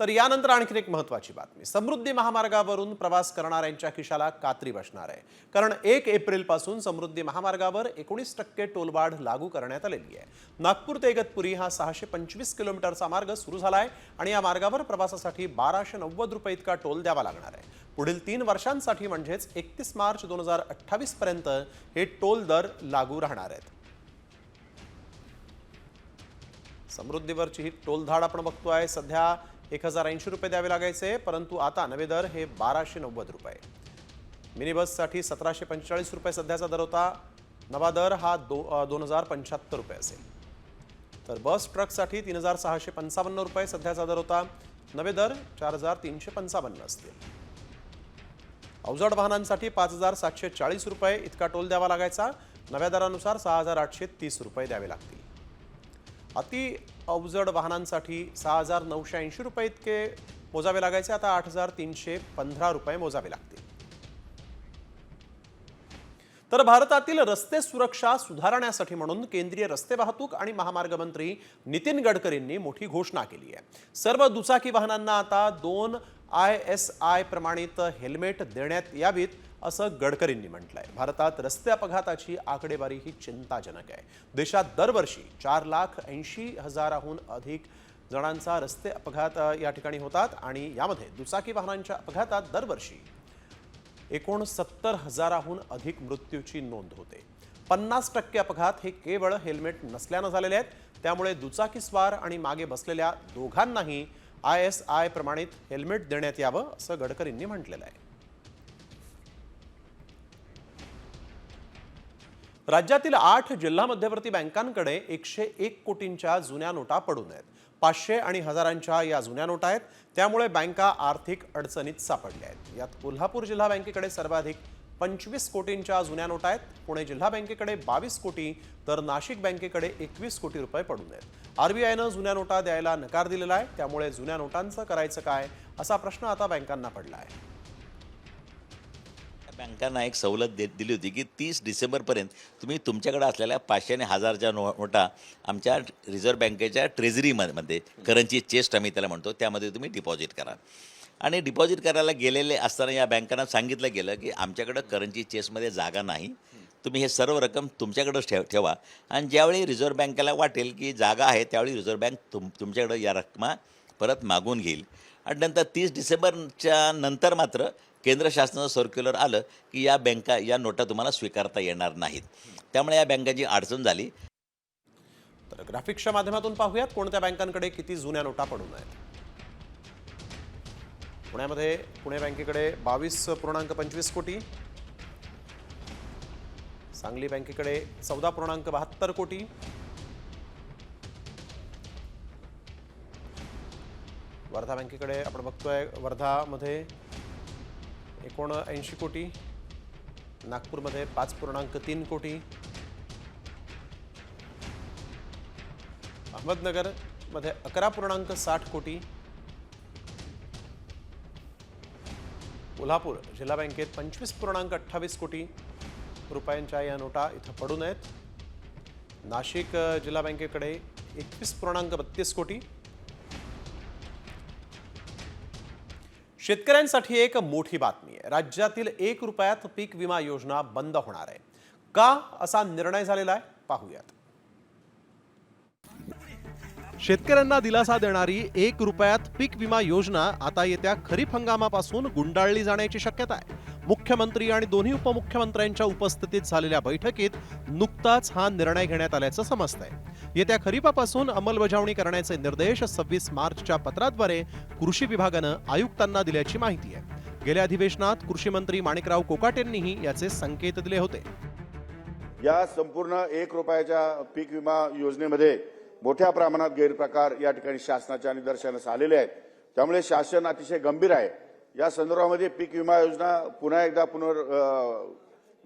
तर यानंतर आणखी एक महत्त्वाची बातमी. समृद्धी महामार्गावरून प्रवास करणाऱ्यांच्या खिशाला कात्री बसणार आहे. कारण 1 एप्रिलपासून समृद्धी महामार्गावर 19% टोलवाढ लागू करण्यात आलेली आहे. नागपूर ते इगतपुरी हा 625 किलोमीटरचा मार्ग सुरू झाला आहे आणि या मार्गावर प्रवासासाठी 1290 रुपये इतका टोल द्यावा लागणार आहे. पुढील 3 वर्षांसाठी म्हणजेच 31 मार्च 2028 पर्यंत हे टोल दर लागू राहणार आहेत. समृद्धीवरची ही टोलधाड आपण बघतोय. सध्या 1080 रुपये द्यावे लागायचे, परंतु आता नवे दर हे 1290 रुपये. मिनी बससाठी 1745 रुपये सध्याचा दर होता. नवा दर हा 2075 रुपये असेल. तर बस ट्रकसाठी 3655 रुपये सध्याचा दर होता. नवे दर 4355 असतील. अवजड वाहनांसाठी 5740 रुपये इतका टोल द्यावा लागायचा. नव्या दरानुसार 6830 रुपये द्यावे लागतील. अति अवजड वाहनांसाठी 6980 रुपये इतके मोजावे लागायचे. आता 8315 रुपये मोजावे लागतील. तर भारतातील रस्ते सुरक्षा सुधारण्यासाठी म्हणून केंद्रीय रस्ते वाहतूक आणि महामार्ग मंत्री नितीन गडकरींनी मोठी घोषणा केली आहे. सर्व दुचाकी वाहनांना आता 2 ISI प्रमाणित हेल्मेट देण्यात यावीत असं गडकरींनी म्हटलंय. भारतात रस्ते अपघाताची आकडेवारी ही चिंताजनक आहे. देशात दरवर्षी 4,80,000हून अधिक जणांचा रस्ते अपघात या ठिकाणी होतात आणि यामध्ये दुचाकी वाहनांच्या अपघातात दरवर्षी 69,000हून अधिक मृत्यूची नोंद होते. 50% अपघात हे केवळ हेल्मेट नसल्यानं झालेले आहेत. त्यामुळे दुचाकीस्वार आणि मागे बसलेल्या दोघांनाही ISI प्रमाणित हेल्मेट देण्यात यावं असं गडकरींनी म्हटलेलं आहे. राज्यातील 8 जिल्हा मध्यवर्ती बँकांकडे 101 कोटींच्या जुन्या नोटा पडून आहेत. 500 आणि हजारांच्या या जुन्या नोटा आहेत. त्यामुळे बँका आर्थिक अडचणीत सापडल्या आहेत. यात कोल्हापूर जिल्हा बँकेकडे सर्वाधिक 25 कोटींच्या जुन्या नोटा आहेत. पुणे जिल्हा बँकेकडे 22 कोटी तर नाशिक बँकेकडे 21 कोटी रुपये पडून आहेत. RBIनं जुन्या नोटा द्यायला नकार दिलेला आहे. त्यामुळे जुन्या नोटांचं करायचं काय असा प्रश्न आता बँकांना पडला आहे. बँकांना एक सवलत दिली होती की 30 डिसेंबरपर्यंत तुम्ही तुमच्याकडे असलेल्या 500 आणि 1000च्या नोटा आमच्या रिझर्व्ह बँकेच्या ट्रेझरीमध्ये करन्सी चेस्ट आम्ही त्याला म्हणतो त्यामध्ये तुम्ही डिपॉझिट करा. आणि डिपॉझिट करायला गेलेले असताना या बँकांना सांगितलं गेलं की आमच्याकडं करन्सी चेस्टमध्ये जागा नाही, तुम्ही हे सर्व रक्कम तुमच्याकडंच ठेवा आणि ज्यावेळी रिझर्व्ह बँकेला वाटेल की जागा आहे त्यावेळी रिझर्व्ह बँक तुमच्याकडं या रक्कमा परत मागून घेईल. आणि नंतर 30 डिसेंबरच्या नंतर मात्र केंद्र शासनाचं सर्क्युलर आलं की या नोटा तुम्हाला स्वीकारता येणार नाहीत. त्यामुळे या बँकांची अडचण झाली. तर ग्राफिक्सच्या माध्यमातून पाहूयात कोणत्या बँकांकडे किती जुन्या नोटा पडून आहेत. पुण्यामध्ये पुणे बँकेकडे 22.25 कोटी, सांगली बँकेकडे 14.72 कोटी, वर्धा बँकेकडे आपण बघतोय वर्धामध्ये 79 कोटी, नागपूरमध्ये 5.3 कोटी, अहमदनगरमध्ये 11.60 कोटी, कोल्हापूर जिल्हा बँकेत 25.28 कोटी रुपयांच्या या नोटा इथं पडून आहेत. नाशिक जिल्हा बँकेकडे 21.32 कोटी. शेतकऱ्यांसाठी एक मोठी बातमी आहे. राज्यातील 1 रुपयात पीक विमा योजना बंद होणार आहे. का असा निर्णय झालेला आहे पाहूयात. शेतकऱ्यांना दिलासा देणारी 1 रुपयात पीक विमा योजना आता येत्या खरीप हंगामापासून गुंडाळली जाण्याची शक्यता आहे. मुख्यमंत्री आणि दोन्ही उपमुख्यमंत्र्यांच्या उपस्थितीत झालेल्या बैठकीत नुकताच हा निर्णय घेण्यात आल्याचं समजतंय. येत्या खरीपापासून अंमलबजावणी करण्याचे निर्देश 26 मार्चच्या पत्राद्वारे कृषी विभागानं आयुक्तांना दिल्याची माहिती आहे. गेल्या अधिवेशनात कृषी मंत्री माणिकराव कोकाटेंनीही याचे संकेत दिले होते. या संपूर्ण 1 रुपयाच्या पीक विमा योजनेमध्ये मोठ्या प्रमाणात गैरप्रकार या ठिकाणी शासनाच्या निदर्शनास आलेले आहेत. त्यामुळे शासन अतिशय गंभीर आहे. या संदर्भामध्ये पीक विमा योजना पुन्हा एकदा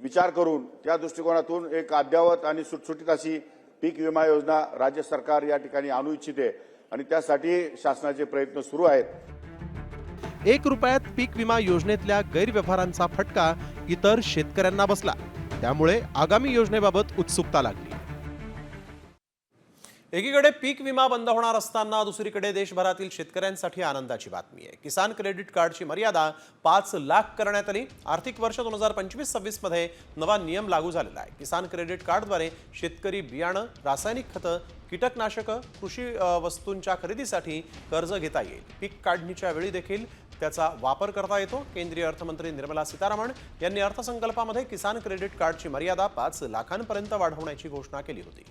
विचार करून त्या दृष्टिकोनातून एक अद्ययावत आणि सुटसुटीत अशी पीक विमा योजना राज्य सरकार या ठिकाणी आणू इच्छिते आणि त्यासाठी शासनाचे प्रयत्न सुरू आहेत. 1 रुपयात पीक विमा योजनेतल्या गैरव्यवहारांचा फटका इतर शेतकऱ्यांना बसला. त्यामुळे आगामी योजनेबाबत उत्सुकता लागली. एकीकडे पीक विमा बंद होणार असताना दुसरीकडे देशभरातील शेतकऱ्यांसाठी आनंदाची बातमी आहे. किसान क्रेडिट कार्डची मर्यादा 5 लाख करण्यात आली. आर्थिक वर्ष 2025-26 मध्ये नवा नियम लागू झालेला आहे. किसान क्रेडिट कार्डद्वारे शेतकरी बियाणं, रासायनिक खतं, कीटकनाशकं, कृषी वस्तूंच्या खरेदीसाठी कर्ज घेता येईल. पीक काढणीच्या वेळी देखील त्याचा वापर करता येतो. केंद्रीय अर्थमंत्री निर्मला सीतारामन यांनी अर्थसंकल्पामध्ये किसान क्रेडिट कार्डची मर्यादा 5 लाखांपर्यंत वाढवण्याची घोषणा केली होती.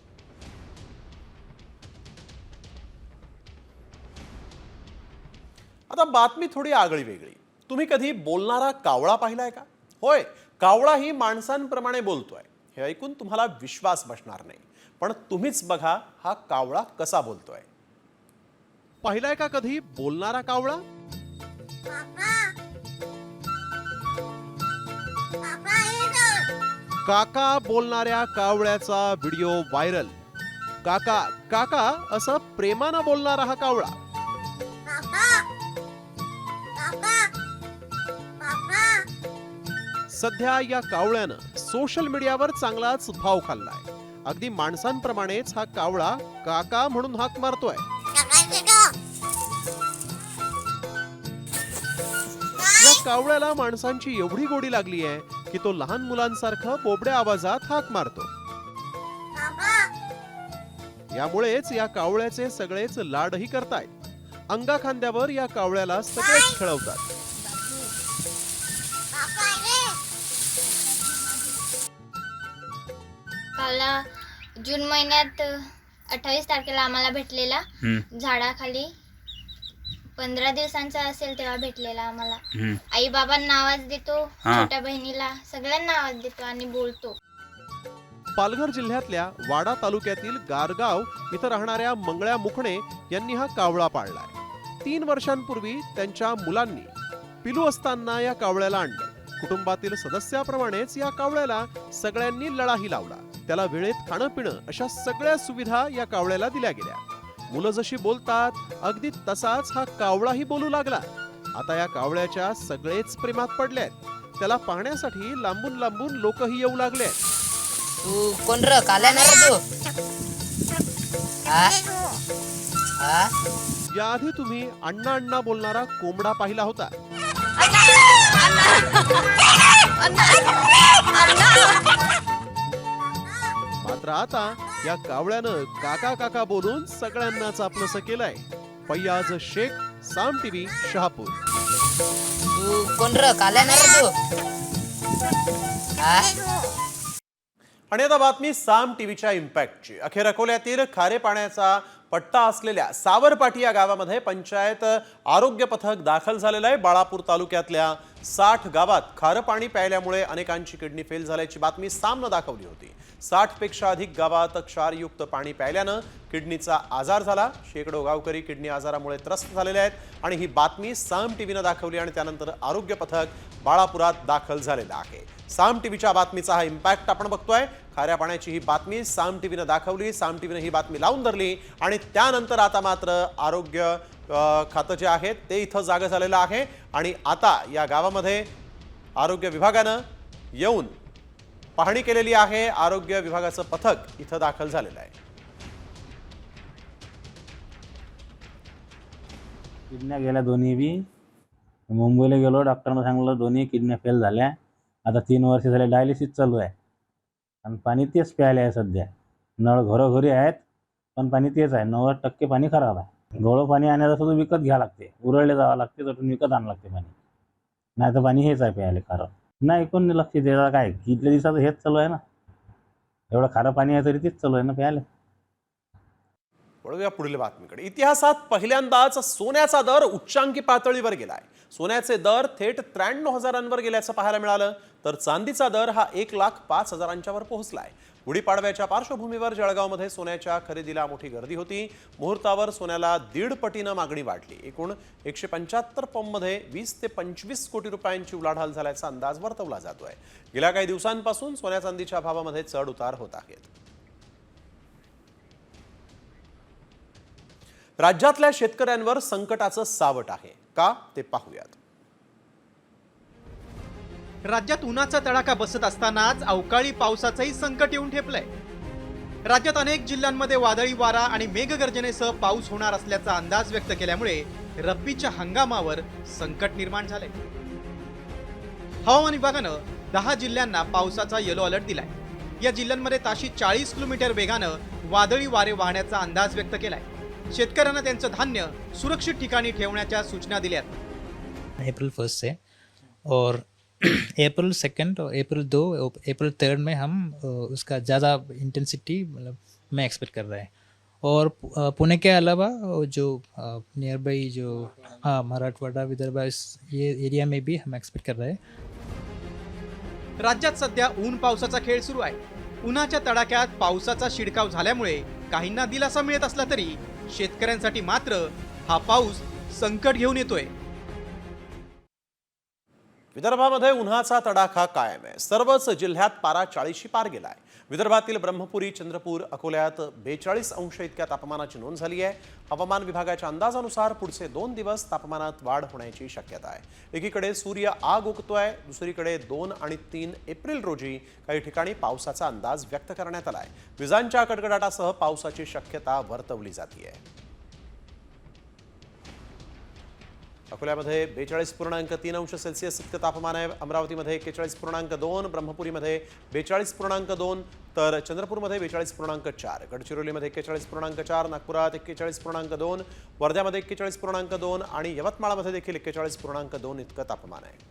आता बातमी थोडी आगळी वेगळी. तुम्ही कधी बोलणारा कावळा पाहिलाय का? होय, कावळाही माणसांप्रमाणे बोलतोय. हे ऐकून तुम्हाला विश्वास बसणार नाही, पण तुम्हीच बघा हा कावळा कसा बोलतोय. पाहिलाय का कधी बोलणारा कावळा? काका बोलणाऱ्या कावळ्याचा व्हिडिओ व्हायरल. काका काका असं प्रेमानं बोलणारा हा कावळा. सध्या या कावळ्यानं सोशल मीडियावर चांगलाच भाव खाल्लाय. अगदी माणसांप्रमाणेच हा कावळा काका म्हणून हाक मारतोय. कावळ्याला माणसांची एवढी गोडी लागली आहे की तो लहान मुलांसारखं बोबड्या आवाजात हाक मारतो. यामुळेच या कावळ्याचे सगळेच लाडही करतायत. अंगा खांद्यावर या कावळ्याला सगळेच खेळवतात. काल जून महिन्यात 28 तारखेला आम्हाला भेटलेला झाडाखाली. 15 दिवसांचा असेल तेव्हा भेटलेला आम्हाला. आई बाबांना आवाज देतो, छोट्या बहिणीला, सगळ्यांना आवाज देतो आणि बोलतो. पालघर जिल्ह्यातल्या वाडा तालुक्यातील गारगाव इथं राहणाऱ्या मंगळ्या मुखणे यांनी हा कावळा पाळलाय. 3 वर्षांपूर्वी त्यांच्या मुलांनी पिलू असताना या कावळ्याला आणलं. कुटुंबातील सदस्याप्रमाणेच या कावळ्याला सगळ्यांनी लळाही लावला. त्याला वेळेत खाणं पिणं अशा सगळ्या सुविधा या कावळ्याला दिल्या गेल्या. मुलं जशी बोलतात अगदी तसाच हा कावळाही बोलू लागला. आता या कावळ्याच्या सगळेच प्रेमात पडलेत. त्याला पाहण्यासाठी लांबून लांबून लोकही येऊ लागलेत. तू कोण र काल्या ना तू? याआधी तुम्ही अण्णा अण्णा बोलणारा कोंबडा पाहिला होता. मात्र आता या कावळ्यानं काका काका बोलून सगळ्यांनाच आपलंसं केलंय. फैयाज शेख, साम टीव्ही, शहापूर. तू कोण र काल्या ना तू? आणि आता बातमी साम टीव्हीच्या इम्पॅक्टची. अखेर अकोल्यातील खारे पाण्याचा पट्टा असलेल्या सावरपाटी या गावामध्ये पंचायत आरोग्य पथक दाखल झालेलं आहे. बाळापूर तालुक्यातल्या 60 गावात खारं पाणी प्यायल्यामुळे अनेकांची किडनी फेल झाल्याची बातमी सामनं दाखवली होती. 60 पेक्षा अधिक गावात क्षारयुक्त पाणी प्यायल्यानं किडनीचा आजार झाला. शेकडो गावकरी किडनी आजारामुळे त्रस्त झालेले आहेत आणि ही बातमी साम टीव्हीनं दाखवली आणि त्यानंतर आरोग्य पथक बाळापुरात दाखल झालेलं आहे. साम टीव्हीच्या बातमीचा हा इम्पॅक्ट आपण बघतोय. खाऱ्या पाण्याची ही बातमी साम टीव्हीनं दाखवली. साम टीव्हीनं ही बातमी लावून धरली आणि त्यानंतर आता मात्र आरोग्य खातं जे आहे ते इथं जागं झालेलं आहे आणि आता या गावामध्ये आरोग्य विभागानं येऊन पाहणी केलेली आहे. आरोग्य विभागाचं पथक इथं दाखल झालेलं आहे. किडन्या गेल्या दोन्ही बी. मुंबईला गेलो, डॉक्टरनं सांगितलं दोन्ही किडन्या फेल झाल्या. आता 3 वर्ष झाले डायलिसिस चालू आहे आणि पाणी तेच प्यायला आहे सध्या. नळ घरोघरी आहेत पण पाणी तेच आहे. 90% पाणी खराब आहे. गोळं पाणी आणण्याचं विकत घ्यावं लागते, उरळले जावं लागते, तटून विकत आणावं लागते पाणी. नाही तर पाणी हेच आहे प्यायला खारं. नाही कोण नाही लक्ष द्यायला. काय इथल्या दिवसाचं हेच चालू आहे ना. एवढं खारं पाणी आहे तरी तेच चालू आहे ना प्यायला. वळूया पुढील बातमीकडे. इतिहासात पहिल्यांदाच सोन्याचा दर उच्चांकी पातळीवर गेलाय. सोन्याचे दर थेट 93,000 गेल्याचं पाहायला मिळालं तर चांदीचा दर हा 1,05,000 वर पोहोचलाय. गुढीपाडव्याच्या पार्श्वभूमीवर जळगावमध्ये सोन्याच्या खरेदीला मोठी गर्दी होती. मुहूर्तावर सोन्याला 1.5 पटीनं मागणी वाढली. एकूण 175 पंपमध्ये 20 ते 25 कोटी रुपयांची उलाढाल झाल्याचा अंदाज वर्तवला जातोय. गेल्या काही दिवसांपासून सोन्या चांदीच्या भावामध्ये चढ उतार होत आहेत. राज्यातल्या शेतकऱ्यांवर संकटाचं सावट आहे का ते पाहूयात. राज्यात उन्हाचा तडाखा बसत असतानाच अवकाळी पावसाचंही संकट येऊन ठेपलंय. राज्यात अनेक जिल्ह्यांमध्ये वादळी वारा आणि मेघगर्जनेसह पाऊस होणार असल्याचा अंदाज व्यक्त केल्यामुळे रब्बीच्या हंगामावर संकट निर्माण झालंय. हवामान विभागानं 10 जिल्ह्यांना पावसाचा येलो अलर्ट दिलाय. या जिल्ह्यांमध्ये ताशी 40 किलोमीटर वेगानं वादळी वारे वाहण्याचा अंदाज व्यक्त केलाय. शेतकऱ्यांना त्यांचं धान्य सुरक्षित ठिकाणी ठेवण्याच्या सूचना दिल्यात. अप्रैल 1 से और अप्रैल 2 और अप्रैल 2 और अप्रैल 3 में हम उसका ज़्यादा इंटेंसिटी मतलब मैं एक्सपेक्ट कर रहा है. और पुणे के अलावा जो नियर बाई जो मराठवाड़ा विदर्भ ये एरिया में भी हम एक्सपेक्ट कर रहे हैं. राज्यात सध्या ऊन पावसाचा खेळ सुरू आहे. उन्हाच्या तडाख्यात पावसाचा शिडकाव झाल्यामुळे काहींना दिलासा मिळत असला तरी शेतकऱ्यांसाठी मात्र हा पाऊस संकट घेऊन येतोय. विदर्भामध्ये उन्हाचा तडाखा कायम आहे. सर्वच जिल्ह्यात पारा 40शी पार गेलाय. विदर्भातील ब्रह्मपुरी, चंद्रपूर, अकोल्यात 42 अंश इतक्या तापमानाची नोंद झाली आहे. हवामान विभागाच्या अंदाजानुसार पुढचे 2 दिवस तापमानात वाढ होण्याची शक्यता आहे. एकीकडे सूर्य आग उगतोय, दुसरीकडे 2 आणि 3 एप्रिल रोजी काही ठिकाणी पावसाचा अंदाज व्यक्त करण्यात आलाय. विजांच्या कडकडाटासह पावसाची शक्यता वर्तवली जाते. अकोल्यामध्ये 42.3 अंश सेल्सिअस इतकं तापमान आहे. अमरावतीमध्ये 41.2, ब्रह्मपुरीमध्ये 42.2, तर चंद्रपूरमध्ये 42.4, गडचिरोलीमध्ये 41.4, नागपुरात 41.2, वर्ध्यामध्ये 41.2 आणि यवतमाळमध्ये देखील 41.2 इतकं तापमान आहे.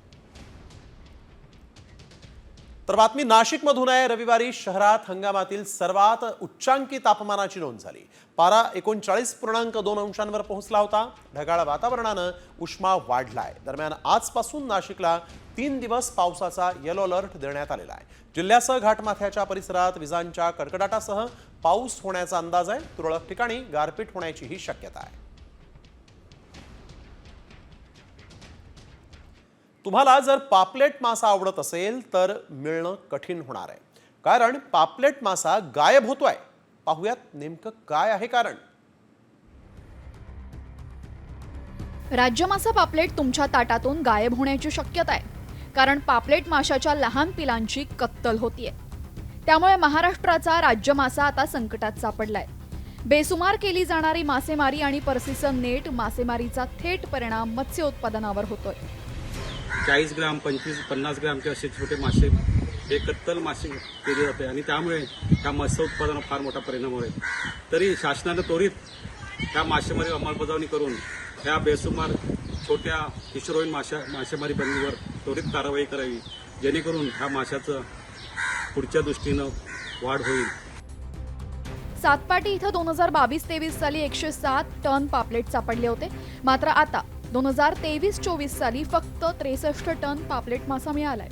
तर बातमी नाशिकमधून आहे. रविवारी शहरात हंगामातील सर्वात उच्चांकी तापमानाची नोंद झाली. पारा 39.2 अंशांवर पोहोचला होता. ढगाळ वातावरणानं उष्मा वाढलाय. दरम्यान आजपासून नाशिकला 3 दिवस पावसाचा येलो अलर्ट देण्यात आलेला आहे. जिल्ह्यासह घाटमाथ्याच्या परिसरात विजांच्या कडकडाटासह पाऊस होण्याचा अंदाज आहे. तुरळक ठिकाणी गारपीट होण्याचीही शक्यता आहे. तुम्हाला जर पापलेट मासा आवडत असेल तर मिळणं कठीण होणार आहे, कारण पापलेट मासा गायब होतोय. पाहूयात नेमकं काय आहे कारण. राज्य मासा पापलेट तुमच्या ताटातून गायब होण्याची शक्यता आहे, कारण पापलेट माशाच्या लहान पिलांची कत्तल होतीये. त्यामुळे महाराष्ट्राचा राज्य मासा आता संकटात सापडलाय. बेसुमार केली जाणारी मासेमारी आणि पर्सिसन नेट मासेमारीचा थेट परिणाम मत्स्य उत्पादनावर होतोय. 40 ग्राम 25-50 ग्रामचे असे छोटे मासे हे कत्तल मासे केले जाते आणि त्यामुळे त्या मत्स्य उत्पादनावर फार मोठा परिणाम होईल. तरी शासनानं त्वरित त्या मासेमारी अंमलबजावणी करून ह्या बेसुमार छोट्या किशोरवयीन मासेमारी बंदीवर त्वरित कारवाई करावी, जेणेकरून ह्या माशाचं पुढच्या दृष्टीनं वाढ होईल. सातपाटी इथं 2022-23 साली 107 टन पापलेट सापडले होते. मात्र आता 2023-24 साली फक्त 63 टन पापलेट मासा मिळालाय.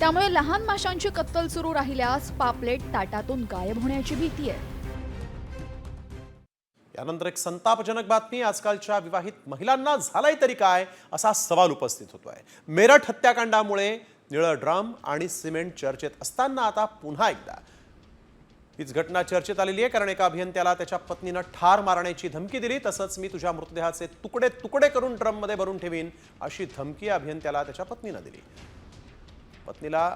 त्यामुळे लहान माशांची कत्तल सुरू राहिल्यास पापलेट ताटातून गायब होण्याची भीती आहे. यानंतर एक संतापजनक बातमी. आजकालच्या विवाहित महिलांना झालाय तरी काय असा सवाल उपस्थित होतोय. मेरठ हत्याकांडामुळे निळं ड्रम आणि सिमेंट चर्चेत असताना आता पुन्हा एकदा हीच घटना चर्चेत आलेली आहे, कारण एका अभियंत्याला त्याच्या पत्नीनं ठार मारण्याची धमकी दिली. तसंच मी तुझ्या मृतदेहाचे तुकडे तुकडे करून ड्रममध्ये भरून ठेवीन अशी धमकी अभियंत्याला त्याच्या पत्नीनं दिली. पत्नीला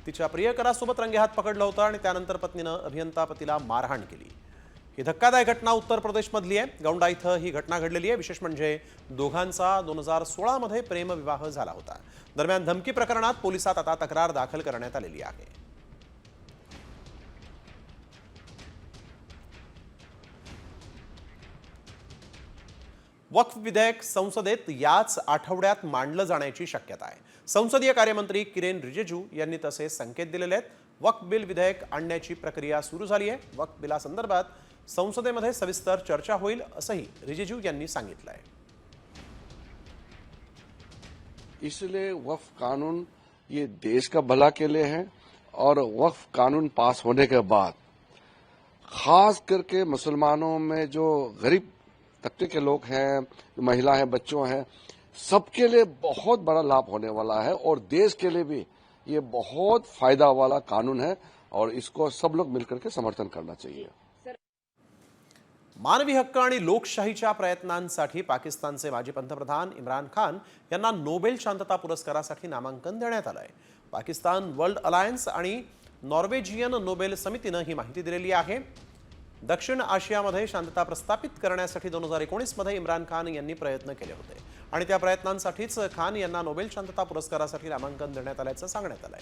तिच्या प्रियकरासोबत रंगेहात पकडलं होतं आणि त्यानंतर पत्नीनं अभियंता पतीला मारहाण केली. ही धक्कादायक घटना उत्तर प्रदेशमधली आहे. गौंडा इथं ही घटना घडलेली आहे. विशेष म्हणजे दोघांचा 2016 मध्ये प्रेमविवाह झाला होता. दरम्यान धमकी प्रकरणात पोलिसात आता तक्रार दाखल करण्यात आलेली आहे. वक्फ विधेयक संसदेत याच आठवड्यात मांडलं जाण्याची शक्यता आहे. संसदीय कार्यमंत्री किरेन रिजिजू यांनी तसे संकेत दिलेले आहेत. वक्फ बिल विधेयक आणण्याची प्रक्रिया सुरू झाली आहे. वक्फ बिलासंदर्भात संसदेमध्ये सविस्तर चर्चा होईल असंही रिजिजू यांनी सांगितलं आहे. इसलिए वक्फ कानून ये देश का भला के लिए है और वक्फ कानून पास होने के बाद खास करके मुसलमानों में जो गरीब तबके के लोग हैं, महिला हैं, बच्चों हैं, सबके लिए बहुत बड़ा लाभ होने वाला है और देश के लिए भी ये बहुत फायदा वाला कानून है और इसको सब लोग मिलकर के समर्थन करना चाहिए. मानवी हक्क आणि लोकशाहीच्या प्रयत्नांसाठी पाकिस्तानचे माजी पंतप्रधान इम्रान खान यांना नोबेल शांतता पुरस्कारासाठी नामांकन देण्यात आलंय. पाकिस्तान वर्ल्ड अलायन्स आणि नॉर्वेजियन नोबेल समितीनं ही माहिती दिलेली आहे. दक्षिण आशियामध्ये शांतता प्रस्थापित करण्यासाठी 2019 मध्ये इम्रान खान यांनी प्रयत्न केले होते आणि त्या प्रयत्नांसाठीच खान यांना नोबेल शांतता पुरस्कारासाठी नामांकन देण्यात आल्याचं सांगण्यात आलंय.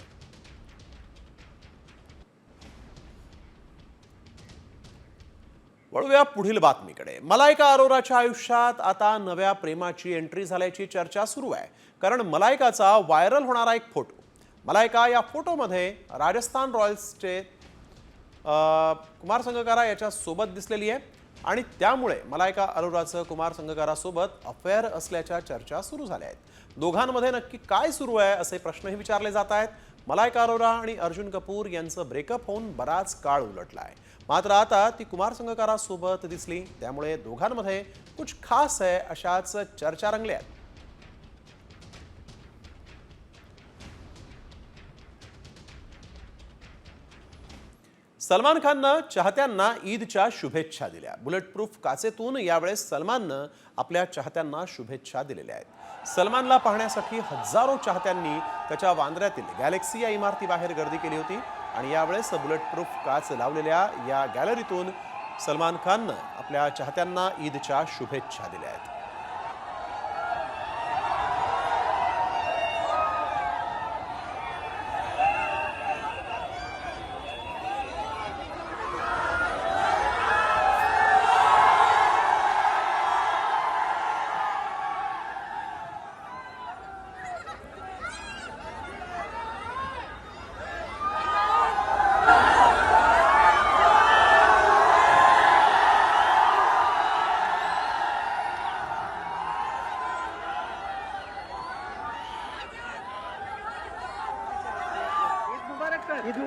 वळूया पुढील बातमीकडे. मलायका अरोराच्या आयुष्यात आता नव्या प्रेमाची एंट्री झाल्याची चर्चा सुरू आहे, कारण मलायकाचा व्हायरल होणारा एक फोटो. मलायका या फोटोमध्ये राजस्थान रॉयल्सचे कुमार संगकारा याच्या सोबत दिसलेली आहे आणि त्यामुळे मलायका अरोराचं कुमार संगकारासोबत अफेअर असल्याच्या चर्चा सुरू झाल्या आहेत. दोघांमध्ये नक्की काय सुरू आहे असे प्रश्नही विचारले जात आहेत. मलायका अरोरा आणि अर्जुन कपूर यांचं ब्रेकअप होऊन बराच काळ उलटला आहे. मात्र आता ती कुमार संगकारासोबत दिसली, त्यामुळे दोघांमध्ये कुछ खास आहे अशाच चर्चा रंगल्या आहेत. सलमान खाननं चाहत्यांना ईदच्या शुभेच्छा दिल्या. बुलेट प्रूफ काचेतून यावेळेस सलमाननं आपल्या चाहत्यांना शुभेच्छा दिलेल्या आहेत. सलमानला पाहण्यासाठी हजारो चाहत्यांनी त्याच्या वांद्र्यातील गॅलेक्सी या इमारतीबाहेर गर्दी केली होती आणि यावेळेस बुलेट प्रूफ काच लावलेल्या या गॅलरीतून सलमान खाननं आपल्या चाहत्यांना ईदच्या शुभेच्छा दिल्या आहेत.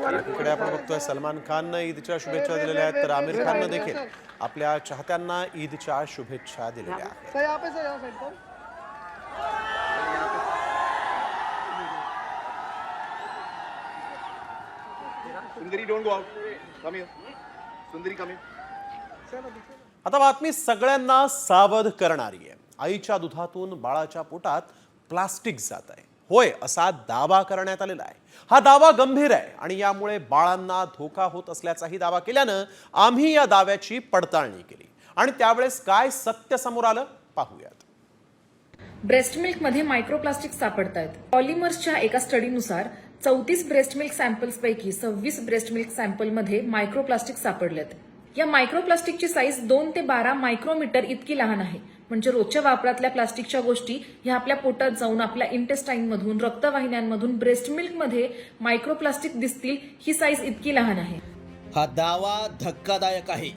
इकडे आपण बघतोय सलमान खाननं ईदच्या शुभेच्छा दिलेल्या आहेत, तर आमिर खाननं देखील आपल्या चाहत्यांना ईदच्या शुभेच्छा दिलेल्या आहेत. आता बातमी सगळ्यांना सावध करणारी आहे. आईच्या दुधातून बाळाच्या पोटात प्लास्टिक जात आहे, होय असा दावा करण्यात आलेला आहे. हा दावा गंभीर आहे आणि यामुळे बाळांना धोका होत असल्याचाही दावा केल्यानं आम्ही या दाव्याची पडताळणी केली आणि त्यावेळेस काय सत्य समोर आलं पाहूयात. ब्रेस्ट मिल्क मध्ये मायक्रोप्लास्टिक सापडत आहेत. पॉलिमर्सच्या एका स्टडीनुसार 34 ब्रेस्ट मिल्क सॅम्पल्सपैकी 26 ब्रेस्ट मिल्क सॅम्पलमध्ये मायक्रोप्लास्टिक सापडलेत. या मायक्रोप्लास्टिकची साईज 2 ते 12 मायक्रोमीटर इतकी लहान आहे. म्हणजे रोजच्या वापरातल्या प्लास्टिकच्या गोष्टी ह्या आपल्या पोटात जाऊन आपल्या इंटेस्टाईनमधून, रक्तवाहिन्यांमधून ब्रेस्ट मिल्कमध्ये मायक्रोप्लास्टिक दिसतील, ही साईज इतकी लहान आहे. हा दावा धक्कादायक आहे.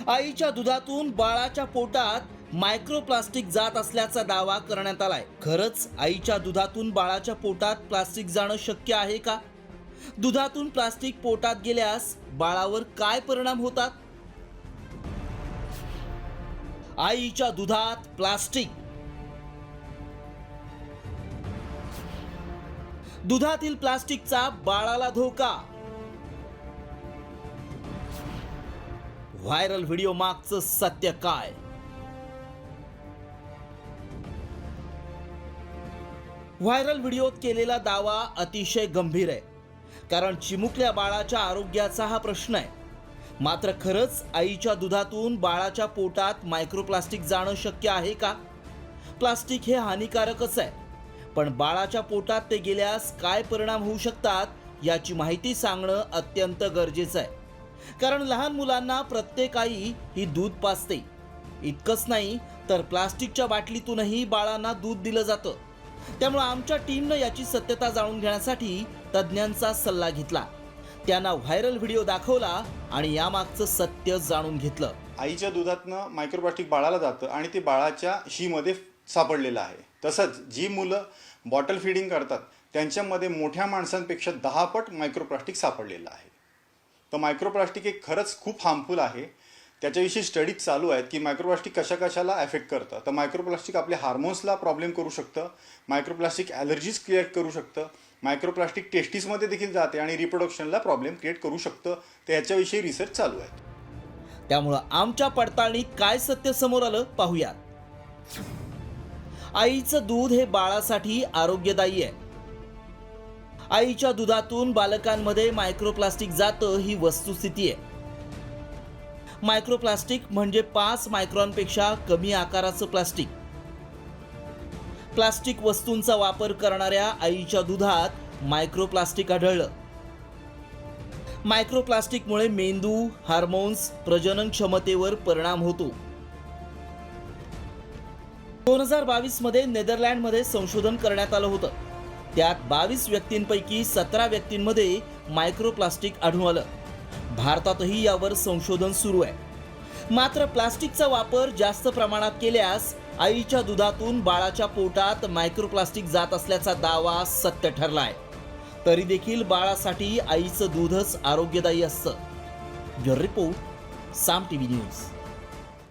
आईच्या दुधातून बाळाच्या पोटात मायक्रोप्लास्टिक जात असल्याचा दावा करण्यात आलाय. खरंच आईच्या दुधातून बाळाच्या पोटात प्लास्टिक जाणं शक्य आहे का? दुधातून प्लास्टिक पोटात गेल्यास बाळावर काय परिणाम होतात? आईच्या दुधात प्लास्टिक. दुधातील प्लास्टिकचा बाळाला धोका. व्हायरल व्हिडिओ मागचं सत्य काय? व्हायरल व्हिडिओत केलेला दावा अतिशय गंभीर आहे, कारण चिमुकल्या बाळाच्या आरोग्याचा हा प्रश्न आहे. मात्र खरंच आईच्या दुधातून बाळाच्या पोटात मायक्रोप्लास्टिक जाणं शक्य आहे का? प्लास्टिक हे हानिकारकच आहे, पण बाळाच्या पोटात ते गेल्यास काय परिणाम होऊ शकतात याची माहिती सांगणं अत्यंत गरजेचं आहे. कारण लहान मुलांना प्रत्येक आई ही दूध पाजते. इतकंच नाही तर प्लास्टिकच्या बाटलीतूनही बाळांना दूध दिलं जातं. त्यामुळे आमच्या टीमनं याची सत्यता जाणून घेण्यासाठी तज्ज्ञांचा सल्ला घेतला. त्यांना व्हायरल व्हिडिओ दाखवला आणि यामागचं सत्य जाणून घेतलं. आईच्या दुधातनं मायक्रोप्लास्टिक बाळाला जातं आणि ते बाळाच्या शीमध्ये सापडलेलं आहे. तसंच जी मुलं बॉटल फिडिंग करतात त्यांच्यामध्ये मोठ्या माणसांपेक्षा 10 पट मायक्रोप्लास्टिक सापडलेलं आहे. तर मायक्रोप्लास्टिक एक खरंच खूप हार्मफुल आहे. त्याच्याविषयी स्टडीज चालू आहेत की मायक्रोप्लास्टिक कशाला अफेक्ट करतं. तर मायक्रोप्लास्टिक आपल्या हार्मोन्सला प्रॉब्लेम करू शकतं, मायक्रोप्लास्टिक ॲलर्जीज क्रिएट करू शकतं, मायक्रोप्लास्टिक टेस्टिसमध्ये देखील जाते आणि रिप्रोडक्शनला प्रॉब्लेम क्रिएट करू शकतं. तर याच्याविषयी रिसर्च चालू आहे. त्यामुळं आमच्या पडताळणीत काय सत्य समोर आलं पाहूयात. आईचं दूध हे बाळासाठी आरोग्यदायी आहे. आईच्या दुधातून बालकांमध्ये मायक्रोप्लास्टिक जातं ही वस्तुस्थिती आहे. मायक्रोप्लास्टिक म्हणजे 5 मायक्रॉनपेक्षा कमी आकाराचं प्लास्टिक. प्लास्टिक वस्तूंचा वापर करणाऱ्या आईच्या दुधात मायक्रोप्लास्टिक आढळलं. मायक्रोप्लास्टिकमुळे मेंदू, हार्मोन्स, प्रजनन क्षमतेवर परिणाम होतो. 2022 मध्ये नेदरलँडमध्ये संशोधन करण्यात आलं होतं. त्यात 22 व्यक्तींपैकी 17 व्यक्तींमध्ये मायक्रोप्लास्टिक आढळून आलं. भारतातही यावर संशोधन सुरू आहे. मात्र प्लास्टिकचा वापर जास्त प्रमाणात केल्यास आईच्या दुधातून बाळाच्या पोटात मायक्रोप्लास्टिक जात असल्याचा दावा सत्य ठरलाय. तरी देखील बाळासाठी आईचं दूधच आरोग्यदायी असतं. ब्युरो रिपोर्ट, साम टीव्ही न्यूज.